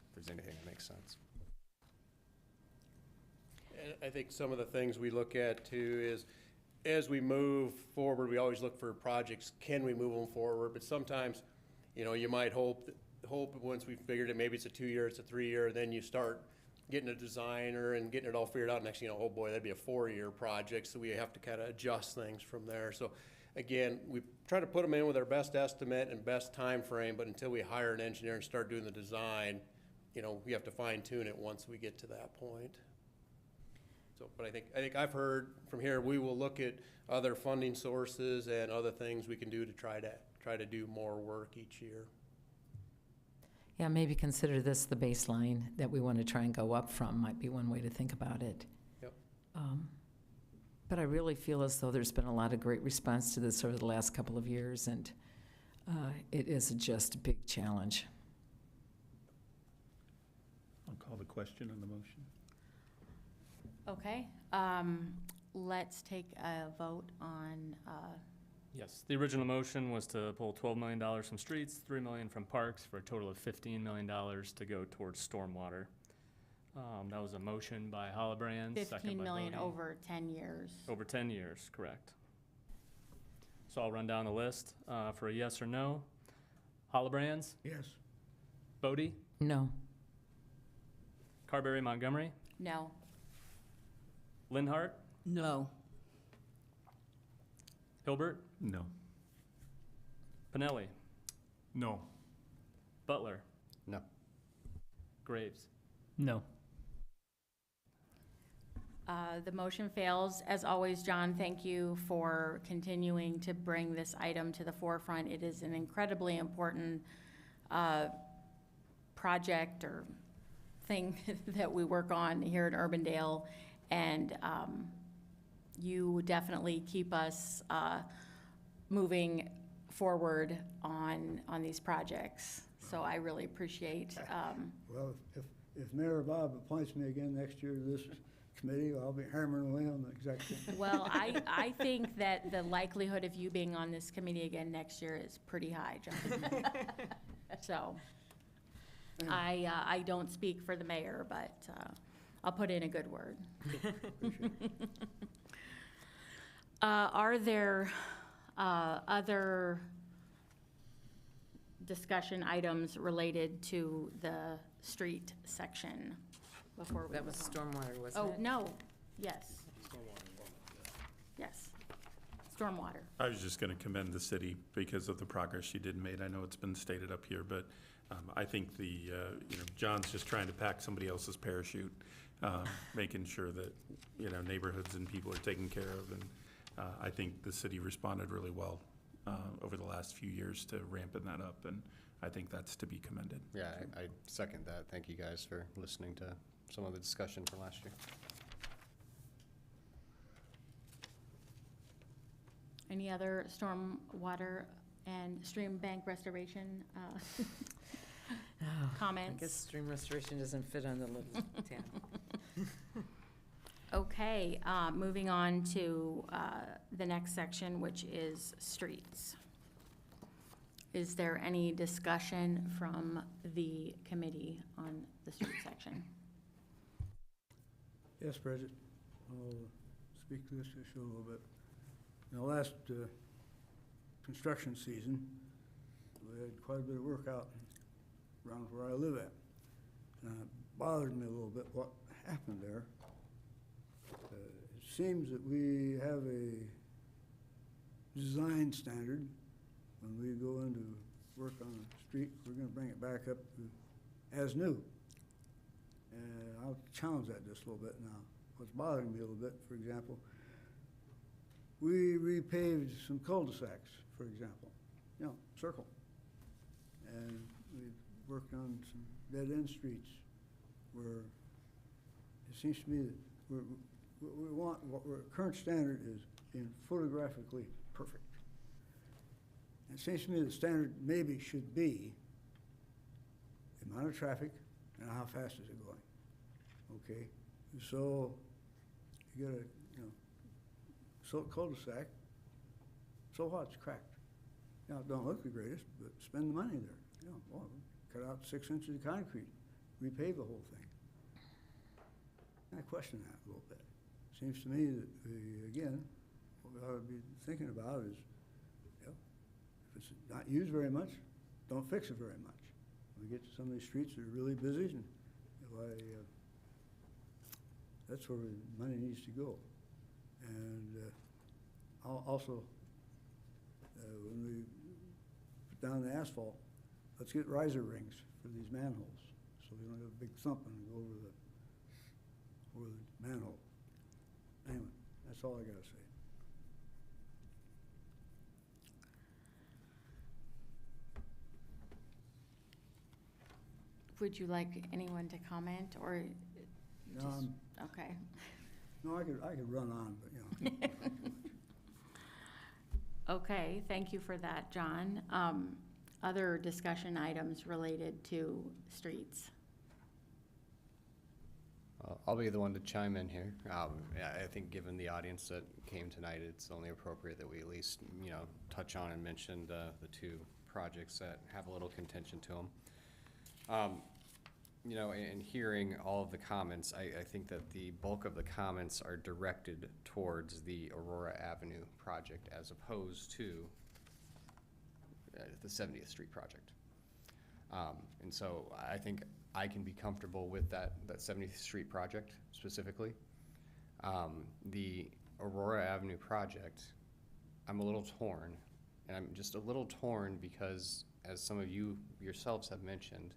If there's anything that makes sense. And I think some of the things we look at too is, as we move forward, we always look for projects, can we move them forward? But sometimes, you might hope once we've figured it, maybe it's a 2-year, it's a 3-year, then you start getting a designer and getting it all figured out. Next, oh boy, that'd be a 4-year project. So we have to kind of adjust things from there. So again, we try to put them in with our best estimate and best time frame, but until we hire an engineer and start doing the design, we have to fine tune it once we get to that point. So, but I think I've heard from here, we will look at other funding sources and other things we can do to try to do more work each year. Yeah, maybe consider this the baseline that we want to try and go up from, might be one way to think about it. Yep. But I really feel as though there's been a lot of great response to this over the last couple of years, and it is just a big challenge. I'll call the question on the motion. Okay, let's take a vote on, Yes, the original motion was to pull $12 million from streets, $3 million from parks, for a total of $15 million to go towards stormwater. That was a motion by Hollibrand, second 15 by million Bodie. over 10 years. Over 10 years, correct. So I'll run down the list for a yes or no. Hollibrands, Yes. Bodie, No. Carberry Montgomery, No. Linhart, No. Hilbert, No. Pinelli, No. Butler, No. Graves. No. The motion fails. As always, John, thank you for continuing to bring this item to the forefront. It is an incredibly important project or thing that we work on here at Urbandale, and you definitely keep us moving forward on these projects. So I really appreciate. Well, if Mayor Bob appoints me again next year to this committee, I'll be hammering away on the executive. Well, I think that the likelihood of you being on this committee again next year is pretty high, John. So, I don't speak for the mayor, but I'll put in a good word. Are there other discussion items related to the street section before we That was move on? stormwater, wasn't it? Oh, no, yes. Yes, stormwater. I was just going to commend the city because of the progress she did made. I know it's been stated up here, but I think John's just trying to pack somebody else's parachute, making sure that, neighborhoods and people are taken care of. And I think the city responded really well over the last few years to ramping that up. And I think that's to be commended. Yeah, I second that. Thank you guys for listening to some of the discussion from last year. Any other stormwater and stream bank restoration I comments? guess stream restoration doesn't fit on the little town. Okay, moving on to the next section, which is streets. Is there any discussion from the committee on the street section? Yes, Bridget, I'll speak to this issue a little bit. In the last construction season, we had quite a bit of work out around where I live at. And it bothered me a little bit what happened there. It seems that we have a design standard. When we go into work on a street, we're gonna bring it back up to as new. And I'll challenge that just a little bit now. What's bothering me a little bit, for example, we repaved some cul-de-sacs, for example, circle. And we've worked on some dead-end streets where it seems to me that what our current standard is being photographically perfect. It seems to me the standard maybe should be the amount of traffic and how fast is it going, okay? So you got a, cul-de-sac, so what, it's cracked. It don't look the greatest, but spend the money there. Cut out 6 inches of concrete, repave the whole thing. I question that a little bit. Seems to me that, again, what we ought to be thinking about is, if it's not used very much, don't fix it very much. We get to some of these streets that are really busy, and that's where the money needs to go. And also, when we put down the asphalt, let's get riser rings for these manholes, so we don't have a big thump and go over the manhole. Anyway, that's all I gotta say. Would you like anyone to comment, or No, just, okay. No, I could run on, but, Okay, thank you for that, John. Other discussion items related to streets? I'll be the one to chime in here. I think given the audience that came tonight, it's only appropriate that we at least, touch on and mention the two projects that have a little contention to them. You know, in hearing all of the comments, I think that the bulk of the comments are directed towards the Aurora Avenue project as opposed to the 70th Street project. And so I think I can be comfortable with that 70th Street project specifically. The Aurora Avenue project, I'm a little torn, and I'm just a little torn because, as some of you yourselves have mentioned,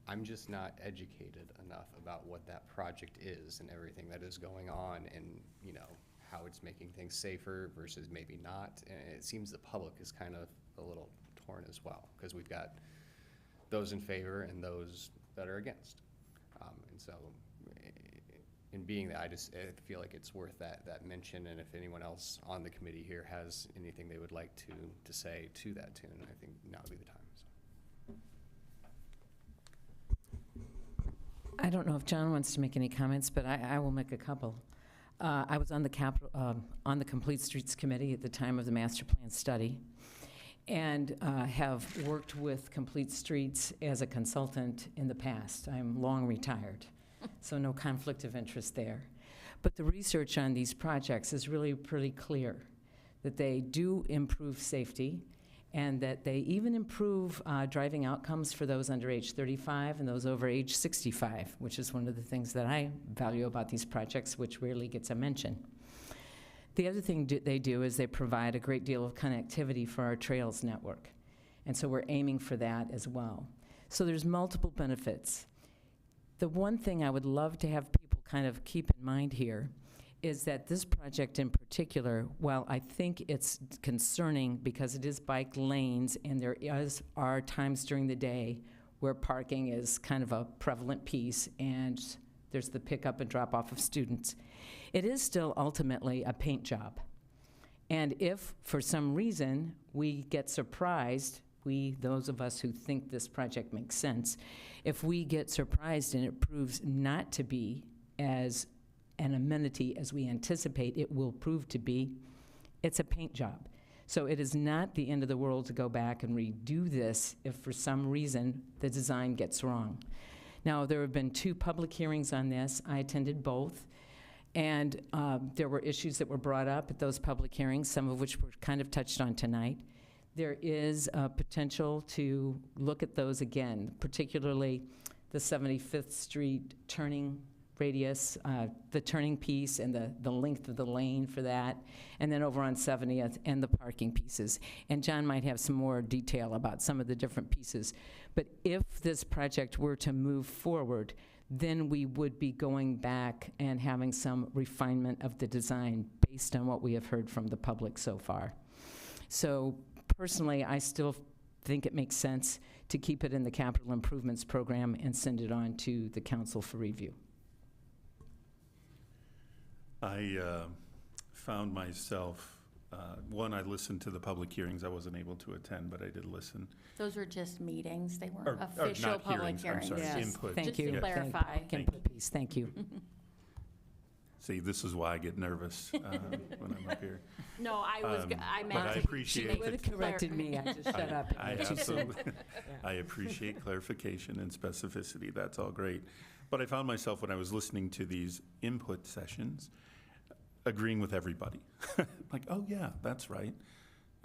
I'm just not educated enough about what that project is and everything that is going on, and, you know, how it's making things safer versus maybe not. And it seems the public is kind of a little torn as well, because we've got those in favor and those that are against. And so, in being that, I feel like it's worth that mention, and if anyone else on the committee here has anything they would like to say to that tune, I think now would be the time. So. I don't know if John wants to make any comments, but I will make a couple. I was on the Complete Streets Committee at the time of the master plan study, and have worked with Complete Streets as a consultant in the past. I'm long retired, so no conflict of interest there. But the research on these projects is really pretty clear, that they do improve safety, and that they even improve driving outcomes for those under age 35 and those over age 65, which is one of the things that I value about these projects, which rarely gets a mention. The other thing they do is they provide a great deal of connectivity for our trails network, and so we're aiming for that as well. So there's multiple benefits. The one thing I would love to have people kind of keep in mind here is that this project in particular, while I think it's concerning because it is bike lanes and there are times during the day where parking is kind of a prevalent piece and there's the pickup and drop off of students, it is still ultimately a paint job. And if for some reason we get surprised, those of us who think this project makes sense, if we get surprised and it proves not to be as an amenity as we anticipate it will prove to be, it's a paint job. So it is not the end of the world to go back and redo this if for some reason the design gets wrong. Now, there have been 2 public hearings on this. I attended both. And there were issues that were brought up at those public hearings, some of which were kind of touched on tonight. There is a potential to look at those again, particularly the 75th Street turning radius, the turning piece and the length of the lane for that, and then over on 70th and the parking pieces. And John might have some more detail about some of the different pieces. But if this project were to move forward, then we would be going back and having some refinement of the design based on what we have heard from the public so far. So personally, I still think it makes sense to keep it in the capital improvements program and send it on to the council for review. I found myself, I listened to the public hearings. I wasn't able to attend, but I did listen. Those were just meetings, they Or weren't official not public hearings, I'm hearings. sorry, Yes. input. Thank Just you. to Thank you. clarify. Input piece. Thank you. See, this is why I get nervous when I'm up here. No, I meant but I to. appreciate make it. Would have corrected me. I just shut up. I Too soon. absolutely, I appreciate clarification and specificity. That's all great. But I found myself, when I was listening to these input sessions, agreeing with everybody. Like, oh yeah, that's right.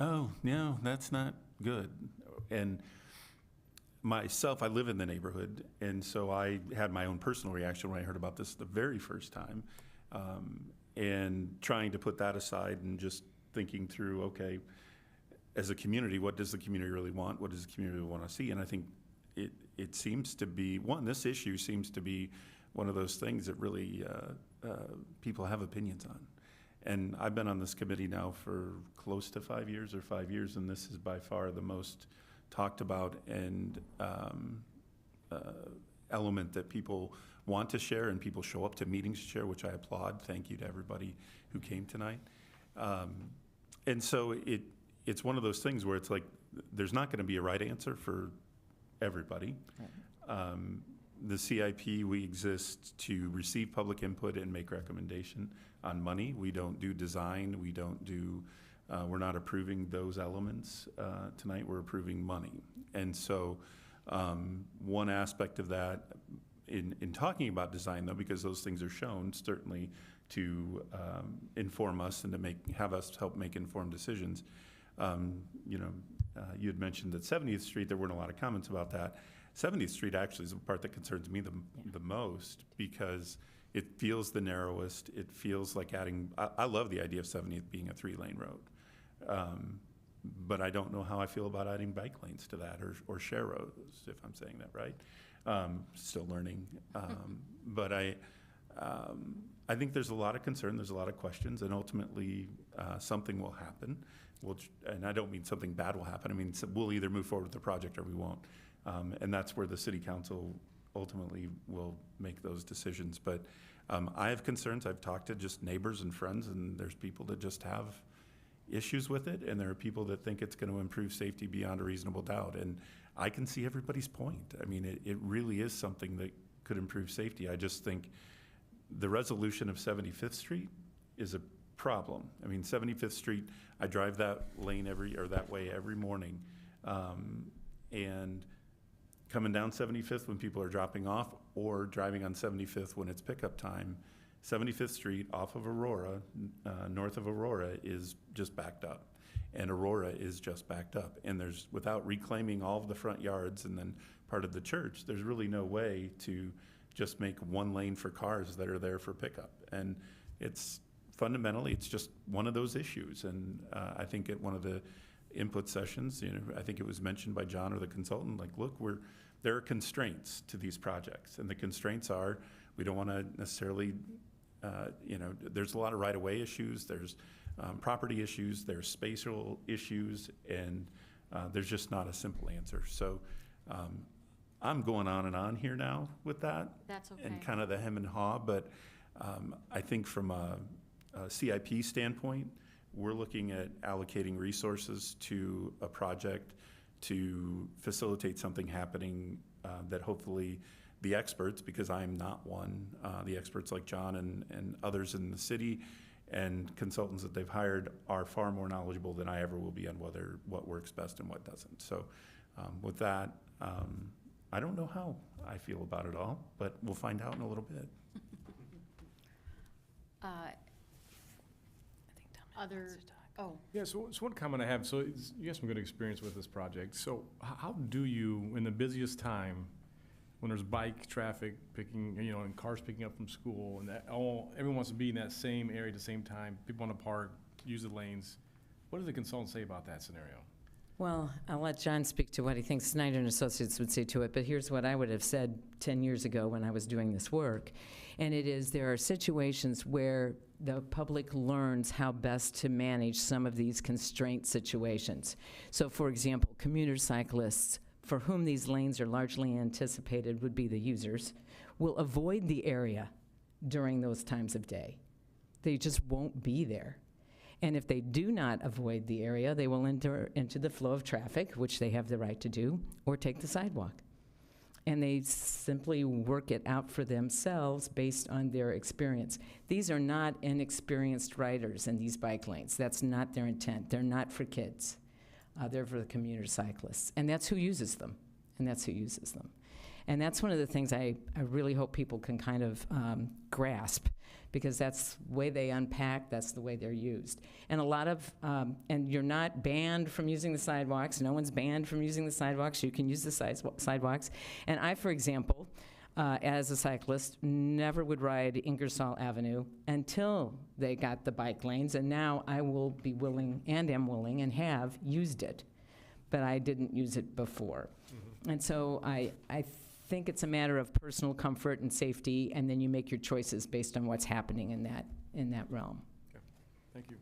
Oh, no, that's not good. And myself, I live in the neighborhood, and so I had my own personal reaction when I heard about this the very first time, and trying to put that aside and just thinking through, okay, as a community, what does the community really want? What does the community want to see? And I think it seems to be, this issue seems to be one of those things that really people have opinions on. And I've been on this committee now for close to 5 years, and this is by far the most talked about and element that people want to share, and people show up to meetings to share, which I applaud. Thank you to everybody who came tonight. And so it's one of those things where it's like there's not going to be a right answer for everybody. The CIP, we exist to receive public input and make recommendation on money. We don't do design. We don't do, we're not approving those elements tonight. We're approving money. And so One aspect of that, in talking about design though, because those things are shown certainly to inform us and to have us help make informed decisions. You had mentioned that 70th Street, there weren't a lot of comments about that. 70th Street actually is the part that concerns me the most, because it feels the narrowest. It feels like adding, I love the idea of 70th being a 3-lane road. But I don't know how I feel about adding bike lanes to that, or share roads, if I'm saying that right. Still learning. But I think there's a lot of concern, there's a lot of questions, and ultimately something will happen. And I don't mean something bad will happen. I mean, we'll either move forward with the project or we won't. And that's where the city council ultimately will make those decisions. But I have concerns. I've talked to just neighbors and friends, and there's people that just have issues with it, and there are people that think it's going to improve safety beyond a reasonable doubt. And I can see everybody's point. I mean, it really is something that could improve safety. I just think the resolution of 75th Street is a problem. I mean, 75th Street, I drive that lane that way every morning. And coming down 75th when people are dropping off, or driving on 75th when it's pickup time, 75th Street off of Aurora, north of Aurora, is just backed up. And Aurora is just backed up. And without reclaiming all of the front yards and then part of the church, there's really no way to just make one lane for cars that are there for pickup. And fundamentally, it's just one of those issues. And I think at one of the input sessions, I think it was mentioned by John or the consultant, like, look, there are constraints to these projects. And the constraints are, we don't want to necessarily, there's a lot of right-of-way issues, there's property issues, there's spatial issues, and there's just not a simple answer. So I'm going on and on here now with that. That's okay. And kind of the hem and haw, but I think from a CIP standpoint, we're looking at allocating resources to a project to facilitate something happening that hopefully the experts, because I'm not one, the experts like John and others in the city and consultants that they've hired are far more knowledgeable than I ever will be on what works best and what doesn't. So with that, I don't know how I feel about it all, but we'll find out in a little bit. Yeah, so one comment I have, so you have some good experience with this project. So how do you, in the busiest time, when there's bike traffic picking, and cars picking up from school, and everyone wants to be in that same area at the same time, people want to park, use the lanes, what does the consultant say about that scenario? Well, I'll let John speak to what he thinks Snyder and Associates would say to it, but here's what I would have said 10 years ago when I was doing this work. And it is, there are situations where the public learns how best to manage some of these constraint situations. So for example, commuter cyclists, for whom these lanes are largely anticipated would be the users, will avoid the area during those times of day. They just won't be there. And if they do not avoid the area, they will enter into the flow of traffic, which they have the right to do, or take the sidewalk. And they simply work it out for themselves based on their experience. These are not inexperienced riders in these bike lanes. That's not their intent. They're not for kids. They're for the commuter cyclists. And that's who uses them. And that's one of the things I really hope people can kind of grasp, because that's the way they unpack, that's the way they're used. And a lot of, and you're not banned from using the sidewalks. No one's banned from using the sidewalks. You can use the sidewalks. And I, for example, as a cyclist, never would ride Ingersoll Avenue until they got the bike lanes. And now I will be willing, and am willing, and have used it. But I didn't use it before. Mm-hmm. And so I think it's a matter of personal comfort and safety, and then you make your choices based on what's happening in that realm. Okay. Thank you.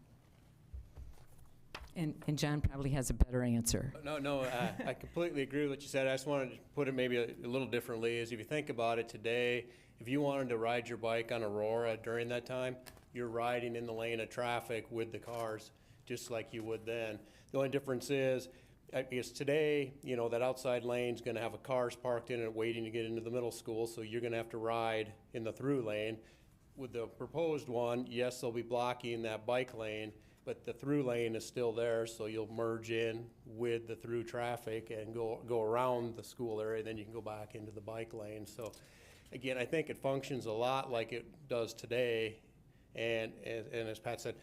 And John probably has a better answer. No, I completely agree with what you said. I just wanted to put it maybe a little differently, is if you think about it today, if you wanted to ride your bike on Aurora during that time, you're riding in the lane of traffic with the cars, just like you would then. The only difference is today, that outside lane's gonna have cars parked in it waiting to get into the middle school, so you're gonna have to ride in the through lane. With the proposed one, yes, they'll be blocking that bike lane, but the through lane is still there, so you'll merge in with the through traffic and go around the school area, then you can go back into the bike lane. So again, I think it functions a lot like it does today, and as Pat said,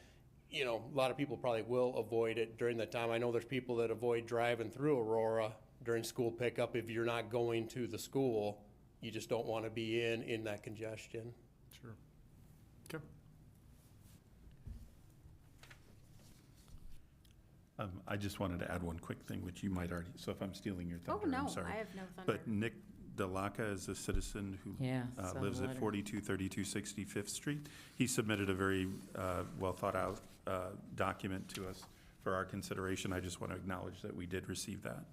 you know, a lot of people probably will avoid it during that time. I know there's people that avoid driving through Aurora during school pickup if you're not going to the school. You just don't want to be in that congestion. Sure. Okay. I just wanted to add one quick thing, which you might already, so if I'm stealing your thunder, Oh, no, I'm sorry. I have no thunder. But Nick Delaka is a citizen who Yeah, saw the lives at letter. 4232 65th Street. He submitted a very well-thought-out document to us for our consideration. I just want to acknowledge that we did receive that,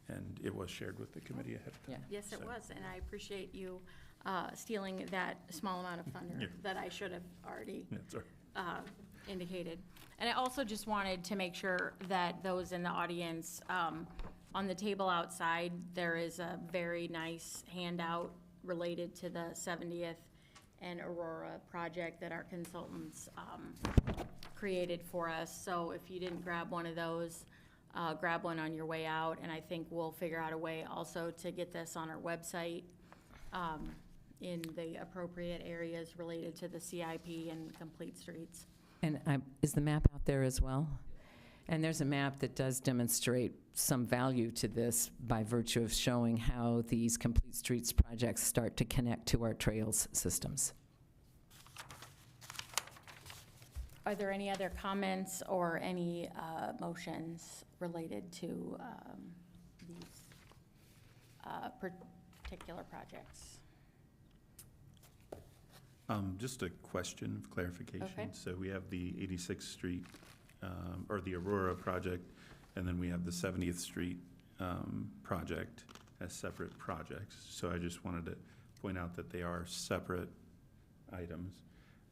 and it was shared with the committee ahead of time. Yeah. Yes, it So- was, and I appreciate you stealing that small amount of thunder Yeah. that I should have already Yeah, sorry. indicated. And I also just wanted to make sure that those in the audience, on the table outside, there is a very nice handout related to the 70th and Aurora project that our consultants created for us. So if you didn't grab one of those, grab one on your way out, and I think we'll figure out a way also to get this on our website in the appropriate areas related to the CIP and Complete Streets. And is the map out there as well? And there's a map that does demonstrate some value to this by virtue of showing how these Complete Streets projects start to connect to our trails systems. Are there any other comments or any motions related to these particular projects? Just a question of clarification. Okay. So we have the 86th Street, or the Aurora project, and then we have the 70th Street project as separate projects. So I just wanted to point out that they are separate items.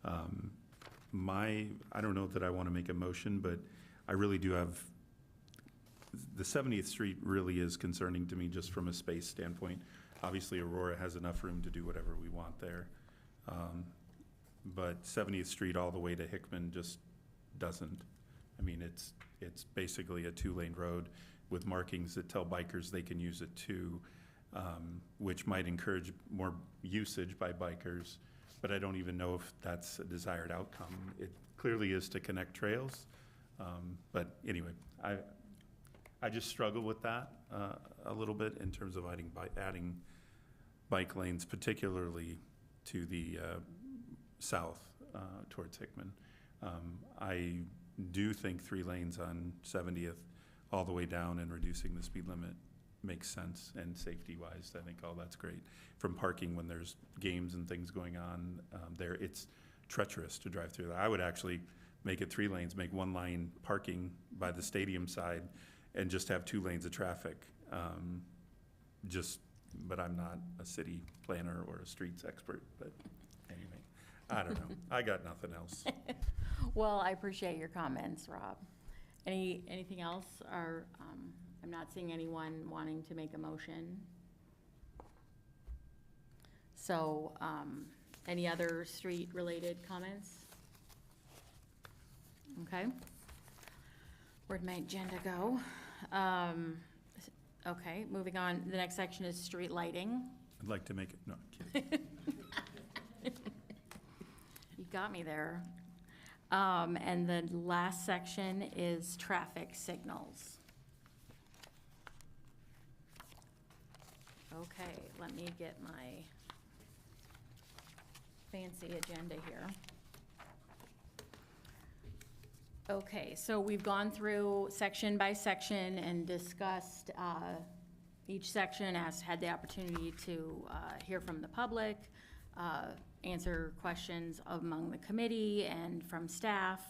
I don't know that I want to make a motion, but I really do have, the 70th Street really is concerning to me just from a space standpoint. Obviously, Aurora has enough room to do whatever we want there. But 70th Street all the way to Hickman just doesn't. I mean, it's basically a two-lane road with markings that tell bikers they can use it too, which might encourage more usage by bikers, but I don't even know if that's a desired outcome. It clearly is to connect trails, but anyway, I just struggle with that a little bit in terms of adding bike lanes, particularly to the south towards Hickman. I do think 3 lanes on 70th all the way down and reducing the speed limit makes sense, and safety-wise, I think all that's great. From parking when there's games and things going on there, it's treacherous to drive through that. I would actually make it 3 lanes, make 1 lane parking by the stadium side, and just have 2 lanes of traffic. But I'm not a city planner or a streets expert, but anyway, I don't know. I got nothing else. Well, I appreciate your comments, Rob. Anything else? Or, I'm not seeing anyone wanting to make a motion. So, any other street-related comments? Okay. Where'd my agenda go? Okay, moving on. The next section is street lighting. I'd like to make it, no, I'm kidding. You got me there. And the last section is traffic signals. Okay, let me get my fancy agenda here. Okay, so we've gone through section by section and discussed each section, had the opportunity to hear from the public, answer questions among the committee and from staff.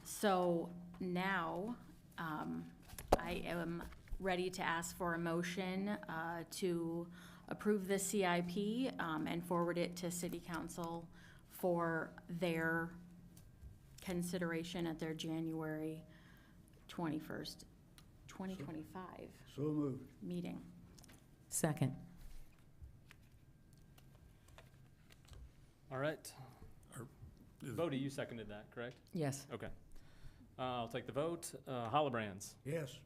So now I am ready to ask for a motion to approve the CIP and forward it to City Council for their consideration at their January 21st, 2025 So moved. meeting. Second. All right. Bodie, you seconded that, correct? Yes. Okay. I'll take the vote. Hollibrands. Yes.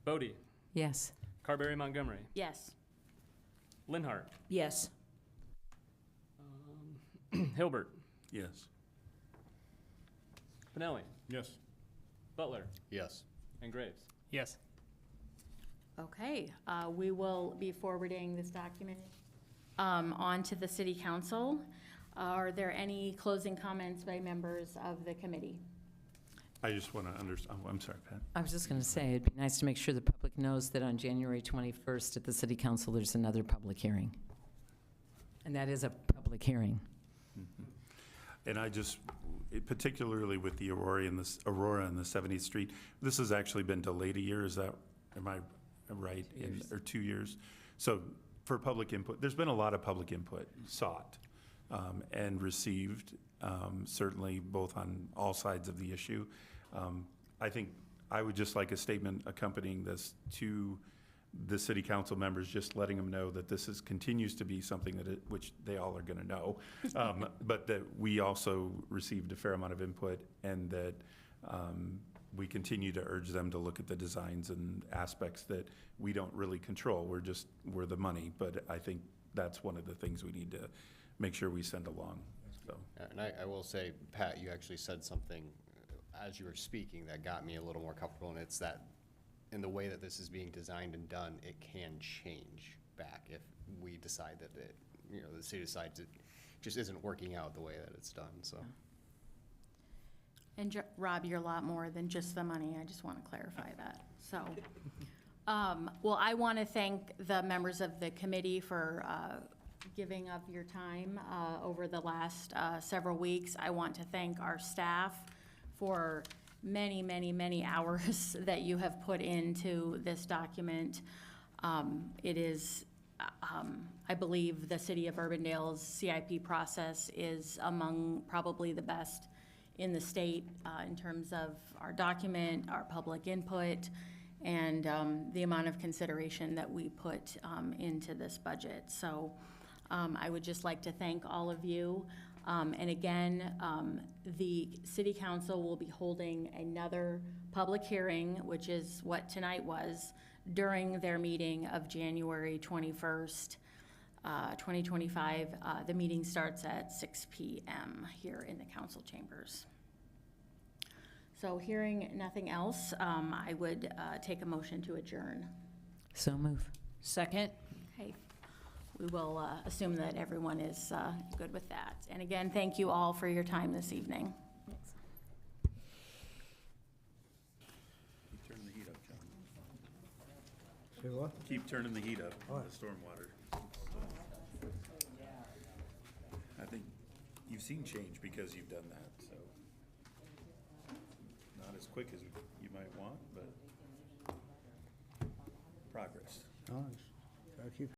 Bodie. Yes. Carberry Montgomery. Yes. Linhart. Yes. Hilbert. Yes. Pinelli. Yes. Butler. Yes. And Graves. Yes. Okay, we will be forwarding this document on to the city council. Are there any closing comments by members of the committee? I just want to understand, I'm sorry, Pat. I was just going to say, it'd be nice to make sure the public knows that on January 21st at the city council, there's another public hearing. And that is a public hearing. And I just, particularly with the Aurora and the 70th Street, this has actually been delayed a year, is that, am I right? Or 2 years? So for public input, there's been a lot of public input sought and received, certainly both on all sides of the issue. I think I would just like a statement accompanying this to the city council members, just letting them know that this continues to be something that which they all are going to know, but that we also received a fair amount of input, and that we continue to urge them to look at the designs and aspects that we don't really control. We're the money, but I think that's one of the things we need to make sure we send along. So. And I will say, Pat, you actually said something as you were speaking that got me a little more comfortable, and it's that in the way that this is being designed and done, it can change back if we decide that the city decides it just isn't working out the way that it's done, so. And Rob, you're a lot more than just the money. I just want to clarify that. So, well, I want to thank the members of the committee for giving up your time over the last several weeks. I want to thank our staff for many, many, many hours that you have put into this document. It is, I believe the City of Urbandale's CIP process is among probably the best in the state in terms of our document, our public input, and the amount of consideration that we put into this budget. So I would just like to thank all of you. And again, the City Council will be holding another public hearing, which is what tonight was, during their meeting of January 21st, 2025. The meeting starts at 6 p.m. here in the council chambers. So hearing nothing else, I would take a motion to adjourn. So move. Second. Okay. We will assume that everyone is good with that. And again, thank you all for your time this evening. Keep turning the heat up, John. Say what? Keep turning the heat up, All right. the stormwater. I think you've seen change because you've done that, so. Not as quick as you might want, but progress. Nice. Gotta keep